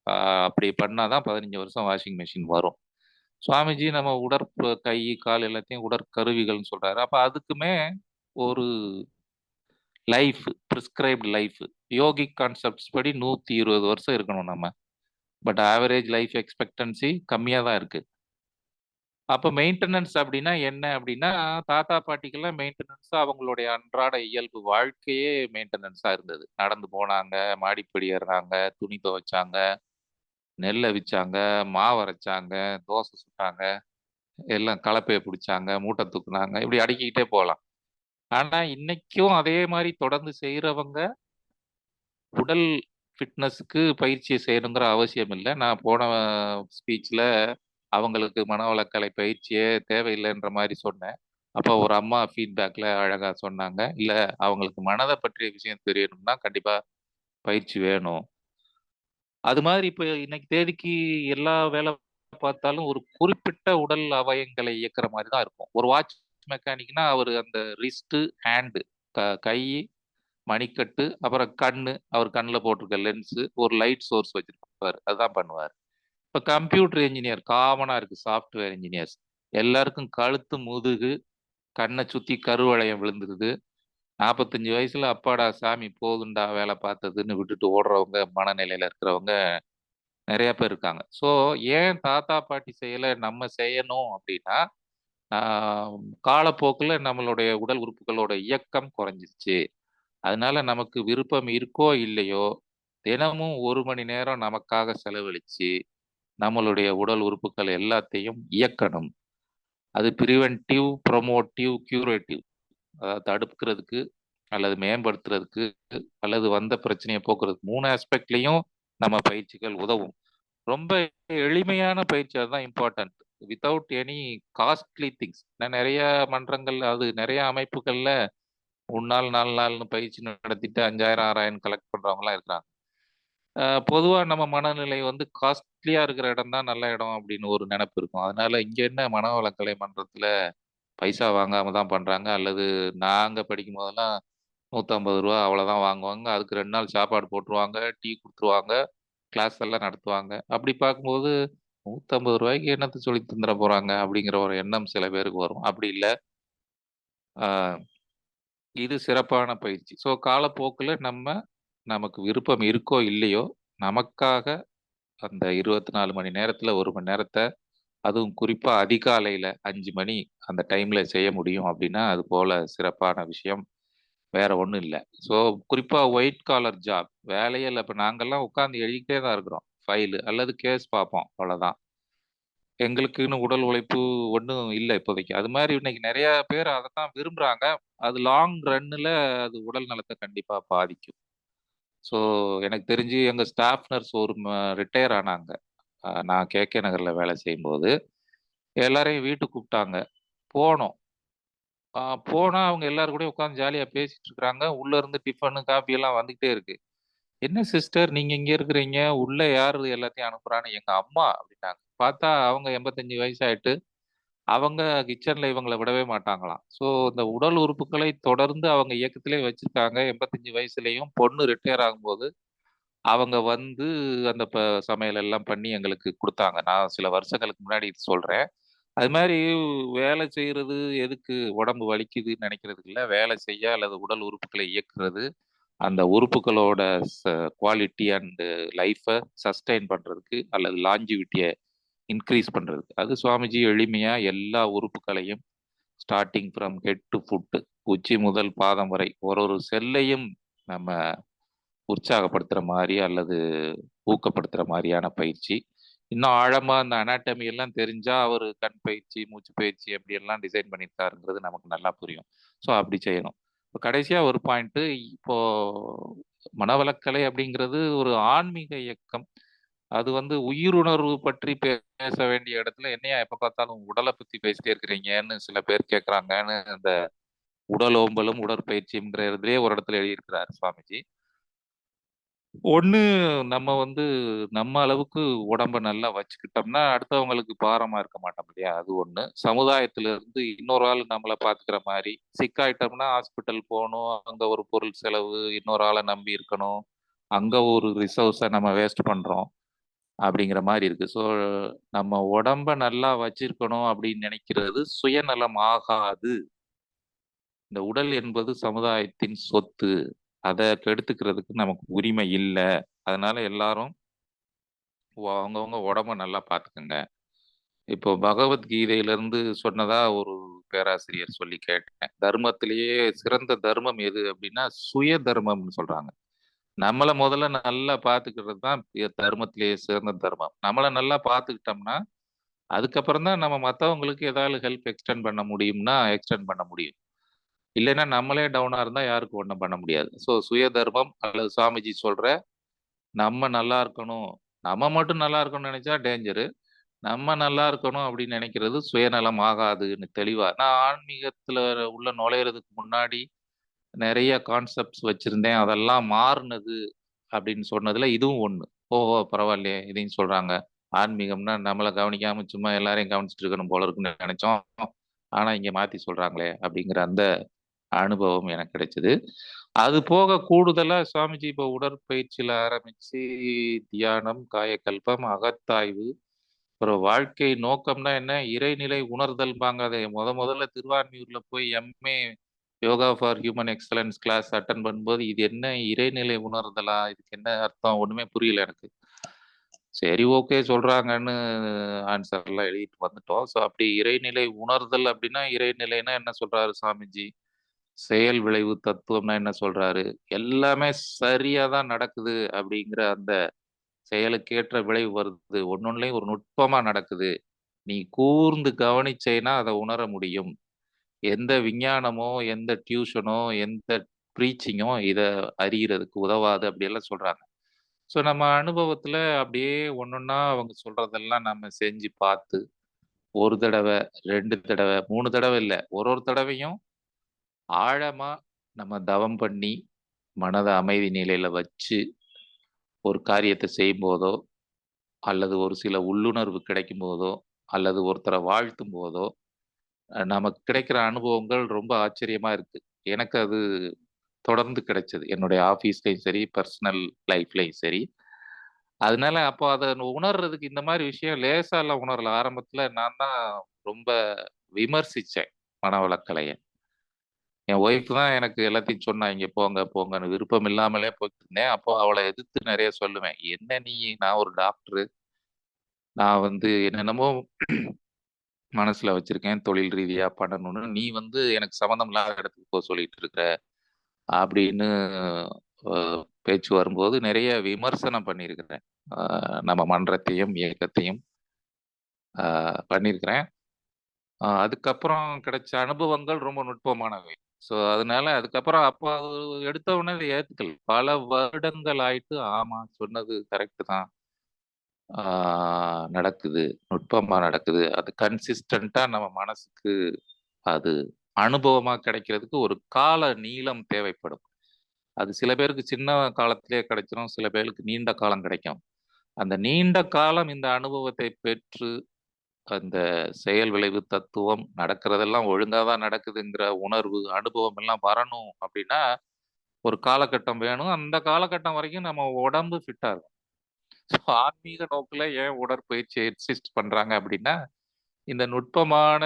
அ அப்படி பண்ணா தான் 15 வருஷம் வாஷிங் மெஷின் வரும். சுவாமிஜி நம்ம கை, கால் எல்லாத்தையும் உடற்கருவிகள்னு சொல்றாரு. அப்ப அதுக்குமே ஒரு life, prescribed life. Yogic concepts படி 120 வருஷம் இருக்கணும் நம்ம. பட் ஆவரேஜ் லைஃப் எக்ஸ்பெக்டன்சி கம்மியா தான் இருக்கு. அப்ப மெயின்டெனன்ஸ் அப்படின்னா என்ன அப்படின்னா, தாத்தா பாட்டிக்கெல்லாம் மெயின்டெனன்ஸ் அவங்களுடைய அன்றாட இயல்பு வாழ்க்கையே மெயின்டெனன்ஸா இருந்தது. நடந்து போனாங்க, மாடிப்படி ஏறுனாங்க, துணி துவைச்சாங்க, நெல் அவிச்சாங்க, மாவு அரைச்சாங்க, தோசை சுட்டாங்க, எல்லாம் கலப்பைய புடிச்சாங்க, மூட்டை தூக்குனாங்க. இப்படி அடுக்கிக்கிட்டே போலாம். ஆனா, இன்னைக்கும் அதே மாரி தொடர்ந்து செய்றவங்க, உடல் ஃபிட்னஸ்க்கு பயிற்சிய செய்யணுங்கிற அவசியம் இல்ல. நான் போன ஸ்பீச்ல அவங்களுக்கு மனவளக்கலை பயிற்சியே தேவையில்லைன்ற மாரி சொன்னேன். அப்ப ஒரு அம்மா ஃபீட்பேக்ல அழகா சொன்னாங்க. "இல்ல அவங்களுக்கு மனத பற்றிய விஷயம் தெரியணும்னா, கண்டிப்பா பயிற்சி வேணும்." அது மாதிரி இப்ப இன்னைக்கு தேதிக்கு எல்லா வேலை பார்த்தாலும் ஒரு குறிப்பிட்ட உடல் அவயங்களை இயக்குற மாரி தான் இருக்கும். ஒரு வாட்ச் மெக்கானிக்னா அவரு அந்த ரிஸ்ட், ஹேண்ட் கை, மணிக்கட்டு, அப்புறம் கண்ணு, அவர் கண்ல போட்டிருக்க லென்ஸ், ஒரு லைட் சோர்ஸ் வச்சிருப்பாரு. அதுதான் பண்ணுவாரு. இப்ப கம்ப்யூட்டர் என்ஜினியர் காமனா இருக்கு. Software engineers. எல்லாருக்கும் கழுத்து, முதுகு, கண்ண சுத்தி கருவளையம் விழுந்துருது. 45 வயசுல அப்பாடா சாமி போதும்டா வேலை பார்த்ததுன்னு விட்டுட்டு ஓடுறவங்க, மனநிலையில இருக்கிறவங்க நெறைய பேர் இருக்காங்க. ஸோ ஏன் தாத்தா, பாட்டி செய்யல நம்ம செய்யணும் அப்படின்னா, ஆ காலப்போக்குல நம்மளுடைய உடல் உறுப்புகளோட இயக்கம் குறைஞ்சிருச்சு. அதனால நமக்கு விருப்பம் இருக்கோ இல்லையோ, தினமும் 1 மணி நேரம் நமக்காக செலவழிச்சு, நம்மளுடைய உடல் உறுப்புகள் எல்லாத்தையும் இயக்கணும். அது பிரிவென்டிவ், ப்ரமோட்டிவ், கியூரேட்டிவ். அதாவது தடுக்கிறதுக்கு, அல்லது மேம்படுத்துறதுக்கு, அல்லது வந்த பிரச்சனைய போக்குறதுக்கு 3 ஆஸ்பெக்ட்லயும் நம்ம பயிற்சிகள் உதவும். ரொம்ப எளிமையான பயிற்சி அதுதான் important. Without any costly things. நான் நெறைய மன்றங்கள், அது நெறைய அமைப்புகள்ல 3 நாள், 4 நாள்னு பயிற்சி நடத்திட்டு 5000, 6000 கலெக்ட் பண்றவங்கலாம் இருக்கிறாங்க. பொதுவா நம்ம மனநிலை வந்து காஸ்ட்லியா இருக்கிற இடம் தான் நல்ல இடம் அப்படின்னு ஒரு நெனப்பு இருக்கும். அதனால இங்க என்ன மனவளக்கலை மன்றத்துல பைசா வாங்காம தான் பண்றாங்க. அல்லது நாங்க படிக்கும்போதெல்லாம் ரூ. 150 அவ்வளோதான் வாங்குவாங்க. அதுக்கு 2 நாள் சாப்பாடு போட்டுருவாங்க, டீ குடுத்துருவாங்க, கிளாஸ் எல்லாம் நடத்துவாங்க. அப்படி பார்க்கும்போது ரூ. 150க்கு என்னத்த சொல்லி தந்துற போறாங்க? அப்படிங்கிற ஒரு எண்ணம் சில பேருக்கு வரும். அப்படி இல்ல. ஆ இது சிறப்பான பயிற்சி. ஸோ காலப்போக்குல நமக்கு விருப்பம் இருக்கோ இல்லையோ, நமக்காக அந்த 24 மணி நேரத்துல 1 மணி நேரத்த, அதுவும் குறிப்பா அதிகாலையில 5 மணி அந்த டைம்ல செய்ய முடியும் அப்படின்னா, அது போல சிறப்பான விஷயம் வேற ஒண்ணும் இல்ல. ஸோ குறிப்பா ஒயிட் காலர் ஜாப் வேலையே இல்ல. இப்ப நாங்கலாம் உட்கார்ந்து எழுதிக்கிட்டே தான் இருக்கிறோம். ஃபைலு அல்லது கேஸ் பார்ப்போம். அவ்வளோதான். எங்களுக்குன்னு உடல் உழைப்பு ஒண்ணும் இல்ல இப்போதைக்கு. அது மாரி இன்னைக்கு நெறைய பேர் அதத்தான் விரும்புறாங்க. அது லாங் ரன்னுல அது உடல் நலத்த கண்டிப்பா பாதிக்கும். ஸோ எனக்கு தெரிஞ்சு எங்க ஸ்டாஃப் நர்ஸ் ஒரு ரிட்டயர் ஆனாங்க. நான் கேகே நகர்ல வேலை செய்யும்போது. எல்லாரையும் வீட்டுக்கு கூப்பிட்டாங்க. போனோம். போனா அவங்க எல்லார் கூடயும் உட்கார்ந்து ஜாலியா பேசிட்டு இருக்கிறாங்க. உள்ள இருந்து டிஃபனு, காஃபி எல்லாம் வந்துகிட்டே இருக்கு. "என்ன சிஸ்டர் நீங்க இங்க இருக்கிறீங்க? உள்ள யாரு எல்லாத்தையும் அனுப்புறான்னு?" "எங்க அம்மா" அப்படின்னாங்க. பார்த்தா அவங்க 85 வயசாயிட்டு, அவங்க கிச்சன்ல இவங்கள விடவே மாட்டாங்களாம். ஸோ இந்த உடல் உறுப்புகளை தொடர்ந்து அவங்க இயக்கத்திலே வச்சிருக்காங்க. 85 வயசுலயும் பொண்ணு ரிட்டயர் ஆகும்போது, அவங்க வந்து அந்த சமையல் எல்லாம் பண்ணி எங்களுக்கு குடுத்தாங்க. நான் சில வருஷங்களுக்கு முன்னாடி இது சொல்றேன். அது மாரி வேலை செய்றது எதுக்கு உடம்பு வலிக்குதுன்னு நெனைக்கிறதுக்கு இல்ல. வேலை செய்ய அல்லது உடல் உறுப்புகளை இயக்குறது, அந்த உறுப்புகளோட ச குவாலிட்டி அண்ட் லைஃப சஸ்டெயின் பண்றதுக்கு அல்லது லாஞ்சிவிட்டிய இன்கிரீஸ் பண்றதுக்கு. அது சுவாமிஜி எளிமையா எல்லா உறுப்புகளையும் starting from head to foot உச்சி முதல் பாதம் வரை ஒரு ஒரு செல்லையும் நம்ம உற்சாகப்படுத்துற மாரி அல்லது ஊக்கப்படுத்துற மாரியான பயிற்சி. இன்னும் ஆழமா அந்த அனாட்டமி எல்லாம் தெரிஞ்சா, அவரு கண் பயிற்சி, மூச்சு பயிற்சி எப்படியெல்லாம் டிசைன் பண்ணியிருக்காருங்கிறது நமக்கு நல்லா புரியும். ஸோ அப்படி செய்யணும். இப்ப கடைசியா ஒரு பாயிண்ட்டு, இப்போ மனவளக்கலை அப்படிங்கிறது ஒரு ஆன்மீக இயக்கம். அது வந்து உயிருணர்வு பற்றி பேச வேண்டிய இடத்துல, "என்னய்யா எப்ப பார்த்தாலும் உடல பத்தி பேசிட்டே இருக்கிறீங்கன்னு" சில பேர் கேட்கறாங்கன்னு, அந்த உடலோம்பலும் உடற்பயிற்சிங்கிறதிலேயே ஒரு இடத்துல எழுதியிருக்கிறார் சுவாமிஜி. ஒண்ணு நம்ம வந்து நம்ம அளவுக்கு உடம்ப நல்லா வச்சுக்கிட்டோம்னா, அடுத்தவங்களுக்கு பாரமா இருக்க மாட்டோம் இல்லையா? அது ஒண்ணு. சமுதாயத்துல இருந்து இன்னொரு ஆள் நம்மள பாத்துக்கிற மாரி, சிக் ஆயிட்டோம்னா ஹாஸ்பிட்டல் போணும். அங்க ஒரு பொருள் செலவு, இன்னொரு ஆள நம்பி இருக்கணும். அங்க ஒரு ரிசோர்ஸ நம்ம வேஸ்ட் பண்றோம். அப்படிங்கிற மாரி இருக்கு. ஸோ நம்ம உடம்ப நல்லா வச்சிருக்கணும் அப்படின்னு நினைக்கிறது சுயநலம் ஆகாது. இந்த உடல் என்பது சமுதாயத்தின் சொத்து. அத கெடுத்துக்கிறதுக்கு நமக்கு உரிமை இல்ல. அதனால எல்லாரும் அவங்கவங்க உடம்ப நல்லா பார்த்துக்கங்க. இப்போ பகவத்கீதையிலிருந்து சொன்னதா ஒரு பேராசிரியர் சொல்லி கேட்டேன். தர்மத்திலேயே சிறந்த தர்மம் எது அப்படின்னா, சுய தர்மம்னு சொல்றாங்க. நம்மள முதல்ல நல்லா பார்த்துக்கிறது தான் தர்மத்திலேயே சிறந்த தர்மம். நம்மள நல்லா பார்த்துக்கிட்டோம்னா, அதுக்கப்புறம் தான் நம்ம மத்தவங்களுக்கு ஏதாவது ஹெல்ப் எக்ஸ்டெண்ட் பண்ண முடியும்னா, எக்ஸ்டெண்ட் பண்ண முடியும். இல்லைன்னா நம்மளே டவுனா இருந்தா யாருக்கும் ஒண்ணும் பண்ண முடியாது. ஸோ சுய தர்மம் அல்லது சாமிஜி சொல்ற நம்ம நல்லா இருக்கணும். நம்ம மட்டும் நல்லா இருக்கணும்னு நெனைச்சா டேஞ்சரு. நம்ம நல்லா இருக்கணும் அப்படின்னு நெனைக்கிறது சுயநலம் ஆகாதுன்னு தெளிவா நான் ஆன்மீகத்துல உள்ள நுழையறதுக்கு முன்னாடி நெறைய கான்செப்ட்ஸ் வச்சிருந்தேன். அதெல்லாம் மாறுனது அப்படின்னு சொன்னதுல இதுவும் ஒண்ணு. ஓஹோ! பரவாயில்லையே! இதையும் சொல்றாங்க. ஆன்மீகம்னா நம்மள கவனிக்காம சும்மா எல்லாரையும் கவனிச்சுட்டு இருக்கணும் போல இருக்குன்னு நெனைச்சோம். ஆனா இங்க மாத்தி சொல்றாங்களே! அப்படிங்கிற அந்த அனுபவம் எனக்கு கிடைச்சது. அது போக கூடுதலா சுவாமிஜி இப்போ உடற்பயிற்சியில ஆரம்பிச்சு தியானம், காயகல்பம், அகத்தாய்வு, அப்புறம் வாழ்க்கை நோக்கம்னா என்ன? இறைநிலை உணர்தல்பாங்க. அதை முதல்ல திருவான்மியூர்ல போய் M A. Yoga for human excellence class attend பண்ணும்போது, இது என்ன இறைநிலை உணர்தலா? இதுக்கு என்ன அர்த்தம்? ஒண்ணுமே புரியல எனக்கு. சரி, ஓகே சொல்றாங்கன்னு ஆன்சர்லாம் எழுதிட்டு வந்துட்டோம். ஸோ அப்படி இறைநிலை உணர்தல் அப்படின்னா, இறைநிலைன்னா என்ன சொல்றாரு சாமிஜி? செயல் விளைவு தத்துவம்னா என்ன சொல்றாரு? எல்லாமே சரியா தான் நடக்குது அப்படிங்கிற அந்த செயலுக்கேற்ற விளைவு வருது. ஒண்ணொண்ணுலயும் ஒரு நுட்பமா நடக்குது. நீ கூர்ந்து கவனிச்சேன்னா அத உணர முடியும். எந்த விஞ்ஞானமோ, எந்த டியூஷனோ, எந்த ப்ரீச்சிங்கோ இத அறியறதுக்கு உதவாது அப்படியெல்லாம் சொல்றாங்க. ஸோ நம்ம அனுபவத்துல அப்படியே ஒண்ணொண்ணா அவங்க சொல்றதெல்லாம் நம்ம செஞ்சு பார்த்து, 1 தடவ, 2 தடவ, 3 தடவ இல்ல. ஒரு தடவையும் ஆழமா நம்ம தவம் பண்ணி, மனத அமைதி நிலையில வச்சு, ஒரு காரியத்த செய்யும்போதோ, அல்லது ஒரு சில உள்ளுணர்வு கிடைக்கும்போதோ, அல்லது ஒருத்தர வாழ்த்தும்போதோ, நமக்கு கிடைக்கிற அனுபவங்கள் ரொம்ப ஆச்சரியமா இருக்கு. எனக்கு அது தொடர்ந்து கிடைச்சது. என்னுடைய ஆஃபீஸ்லயும் சரி, பர்சனல் லைஃப்லயும் சரி. அதனால அப்போ அத உணர்றதுக்கு இந்த மாரி விஷயம் லேசாலாம் உணரல. ஆரம்பத்துல நான் தான் ரொம்ப விமர்சிச்சேன், மனவளக்கலைய. என் ஒய்ஃப் தான் எனக்கு எல்லாத்தையும் சொன்னா, "இங்க போங்க, போங்கன்னு." விருப்பம் இல்லாமலே போயிட்டுருந்தேன். அப்போ அவள எதிர்த்து நெறைய சொல்லுவேன். "என்ன நீ? நான் ஒரு டாக்டரு. நான் வந்து என்னென்னமோ மனசுல வச்சிருக்கேன். தொழில் ரீதியா பண்ணணும்னு. நீ வந்து எனக்கு சம்மந்தம் இல்லாத இடத்துக்கு சொல்லிட்டு இருக்க." அப்படின்னு அ பேச்சு வரும்போது நெறைய விமர்சனம் பண்ணியிருக்கிறேன். அ நம்ம மன்றத்தையும், இயக்கத்தையும் பண்ணியிருக்கிறேன். அதுக்கப்புறம் கிடைச்ச அனுபவங்கள் ரொம்ப நுட்பமானவை. ஸோ, அதனால அதுக்கப்புறம் அப்போ அது எடுத்த உடனே அத ஏத்துக்கல. பல வருடங்கள் ஆயிட்டு, ஆமா சொன்னது கரெக்ட் தான். ஆ நடக்குது. நுட்பமா நடக்குது. அது கன்சிஸ்டன்ட்டா நம்ம மனசுக்கு அது அனுபவமா கிடைக்கிறதுக்கு ஒரு கால நீளம் தேவைப்படும். அது சில பேருக்கு சின்ன காலத்திலேயே கிடைச்சிரும். சில பேருக்கு நீண்ட காலம் கிடைக்கும். அந்த நீண்ட காலம் இந்த அனுபவத்தை பெற்று அந்த செயல் விளைவு தத்துவம் நடக்கிறதெல்லாம் ஒழுங்கா தான் நடக்குதுங்கிற உணர்வு, அனுபவம் எல்லாம் வரணும் அப்படின்னா, ஒரு காலகட்டம் வேணும். அந்த காலகட்டம் வரைக்கும் நம்ம உடம்பு ஃபிட்டா இருக்கும். ஸோ ஆன்மீக நோக்குல ஏன் உடற்பயிற்சிய இன்சிஸ்ட் பண்றாங்க அப்படின்னா, இந்த நுட்பமான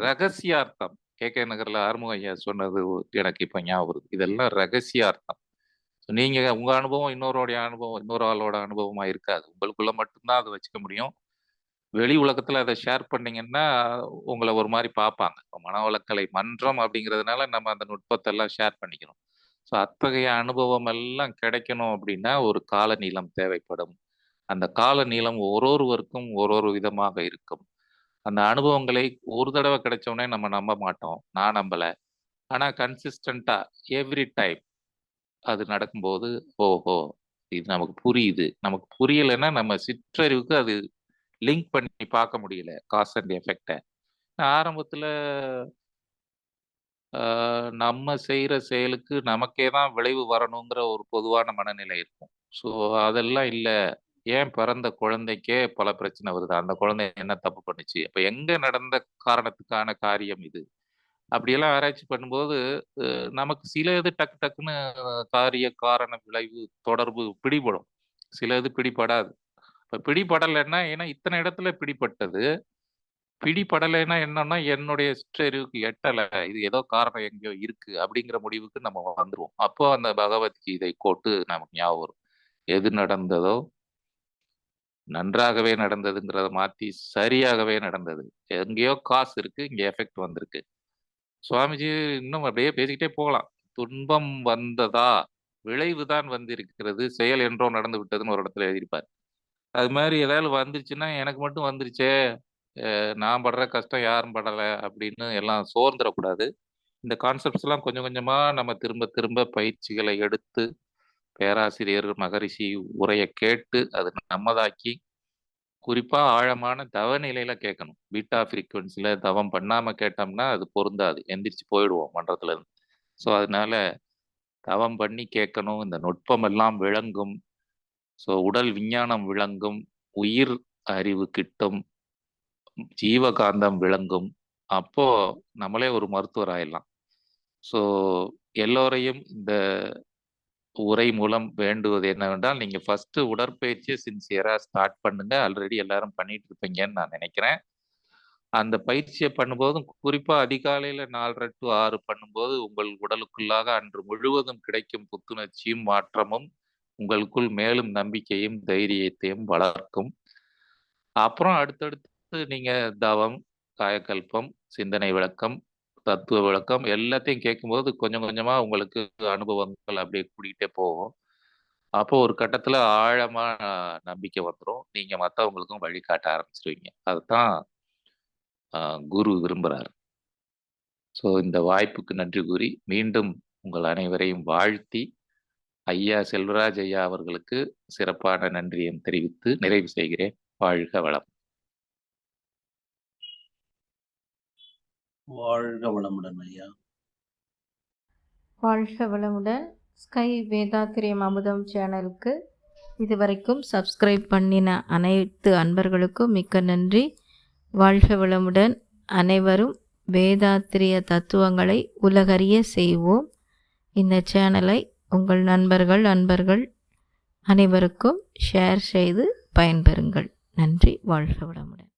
ரகசியார்த்தம். கே.கே. நகர்ல ஆறுமுகம் ஐயா சொன்னது எனக்கு இப்ப ஞாபகம் வருது. இதெல்லாம் ரகசியார்த்தம். நீங்க உங்க அனுபவம் இன்னொருவருடைய அனுபவம், இன்னொரு ஆளோட அனுபவமா இருக்காது. உங்களுக்குள்ள மட்டும் தான் அத வச்சுக்க முடியும். வெளி உலகத்துல அத ஷேர் பண்ணீங்கன்னா, உங்கள ஒரு மாரி பார்ப்பாங்க. இப்ப மனவளக்கலை மன்றம் அப்படிங்கிறதுனால நம்ம அந்த நுட்பத்த எல்லாம் ஷேர் பண்ணிக்கிறோம். ஸோ அத்தகைய அனுபவம் எல்லாம் கிடைக்கணும் அப்படின்னா, ஒரு கால நீளம் தேவைப்படும். அந்த கால நீளம் ஒவ்வொருவருக்கும் ஒரு விதமாக இருக்கும். அந்த அனுபவங்களை ஒரு தடவ கிடைச்ச உடனே நம்ம நம்ப மாட்டோம். நான் நம்பல. ஆனா கன்சிஸ்டன்ட்டா எவ்ரி டைம் அது நடக்கும்போது, ஓஹோ! இது நமக்கு புரியுது. நமக்கு புரியலன்னா நம்ம சிற்றறிவுக்கு அது லிங்க் பண்ணி பார்க்க முடியல. காஸ் அண்ட் எஃபெக்ட்ட. ஆரம்பத்துல அ நம்ம செய்ற செயலுக்கு நமக்கே தான் விளைவு வரணுங்கிற ஒரு பொதுவான மனநிலை இருக்கும். ஸோ அதெல்லாம் இல்ல. ஏன் பிறந்த குழந்தைக்கே பல பிரச்சனை வருது? அந்த குழந்தை என்ன தப்பு பண்ணுச்சு? அப்ப எங்க நடந்த காரணத்துக்கான காரியம் இது? அப்படியெல்லாம் ஆராய்ச்சி பண்ணும்போது, நமக்கு சில இது டக்கு டக்குன்னு காரிய, காரண, விளைவு, தொடர்பு பிடிபடும். சில இது பிடிபடாது. இப்ப பிடிபடலைன்னா, ஏன்னா இத்தன இடத்துல பிடிபட்டது. பிடிபடலைன்னா என்னன்னா, என்னுடைய சிற்றறிவுக்கு எட்டல. இது ஏதோ காரணம் எங்கேயோ இருக்கு. அப்படிங்கிற முடிவுக்கு நம்ம வந்துருவோம். அப்போ அந்த பகவத்கீதை கோட்டு நமக்கு ஞாபகம் வரும். எது நடந்ததோ நன்றாகவே நடந்ததுங்கிறத மாத்தி சரியாகவே நடந்தது. எங்கேயோ காசு இருக்கு, இங்க எஃபெக்ட் வந்திருக்கு. சுவாமிஜி இன்னும் அப்படியே பேசிக்கிட்டே போகலாம். துன்பம் வந்ததா, விளைவுதான் வந்திருக்கிறது, செயல் என்றோ நடந்து விட்டதுன்னு ஒரு இடத்துல எழுதியிருப்பார். அது மாதிரி ஏதாவது வந்துருச்சுன்னா, எனக்கு மட்டும் வந்துருச்சே, நான் படுற கஷ்டம் யாரும் படல அப்படின்னு எல்லாம் சோர்ந்துடக்கூடாது. இந்த கான்செப்ட்ஸ்லாம் கொஞ்சம் கொஞ்சமா நம்ம திரும்ப திரும்ப பயிற்சிகளை எடுத்து, பேராசிரியர் மகரிஷி உரைய கேட்டு, அது நம்மதாக்கி, குறிப்பா ஆழமான தவ நிலையில கேட்கணும். பீட்டா ஃப்ரீக்வென்சில தவம் பண்ணாம கேட்டோம்னா, அது பொருந்தாது. எந்திரிச்சு போயிடுவோம் மன்றத்துல இருந்து. ஸோ, அதனால தவம் பண்ணி கேட்கணும். இந்த நுட்பம் எல்லாம் விளங்கும். ஸோ, உடல் விஞ்ஞானம் விளங்கும். உயிர் அறிவு கிட்டும். ஜீவகாந்தம் விளங்கும். அப்போ நம்மளே ஒரு மருத்துவர் ஆயிடலாம். ஸோ, எல்லோரையும் இந்த உரை மூலம் வேண்டுவது என்னவென்றால், நீங்க ஃபர்ஸ்ட் உடற்பயிற்சிய சின்சியரா ஸ்டார்ட் பண்ணுங்க. ஆல்ரெடி எல்லாரும் பண்ணிட்டு இருப்பீங்கன்னு நான் நினைக்கிறேன். அந்த பயிற்சிய பண்ணும்போதும் குறிப்பா அதிகாலையில 4:30 டூ 6 பண்ணும்போது, உங்கள் உடலுக்குள்ளாக அன்று முழுவதும் கிடைக்கும் புத்துணர்ச்சியும், மாற்றமும் உங்களுக்குள் மேலும் நம்பிக்கையும், தைரியத்தையும் வளர்க்கும். அப்புறம் அடுத்தடுத்து நீங்க தவம், காயகல்பம், சிந்தனை விளக்கம், தத்துவ விளக்கம் எல்லாத்தையும் கேட்கும்போது கொஞ்சம் கொஞ்சமா உங்களுக்கு அனுபவங்கள் அப்படியே கூடிக்கிட்டே போகும். அப்போ ஒரு கட்டத்துல ஆழமா நம்பிக்கை வந்துரும். நீங்க மத்தவங்களுக்கும் வழிகாட்ட ஆரம்பிச்சுருவீங்க. அதுதான் குரு விரும்புறாரு. ஸோ இந்த வாய்ப்புக்கு நன்றி கூறி, மீண்டும் உங்கள் அனைவரையும் வாழ்த்தி, ஐயா செல்வராஜ் ஐயா அவர்களுக்கு சிறப்பான நன்றியையும் தெரிவித்து நிறைவு செய்கிறேன். வாழ்க வளம். வாழ்க வளமுடன் ஐயா. வாழ்க வளமுடன். ஸ்கை வேதாத்திரியம் அமுதம் சேனலுக்கு இதுவரைக்கும் சப்ஸ்கிரைப் பண்ணின அனைத்து அன்பர்களுக்கும் மிக்க நன்றி. வாழ்க வளமுடன். அனைவரும் வேதாத்திரிய தத்துவங்களை உலகறிய செய்வோம். இந்த சேனலை உங்கள் அன்பர்கள் அனைவருக்கும் ஷேர் செய்து பயன்பெறுங்கள். நன்றி. வாழ்க வளமுடன்.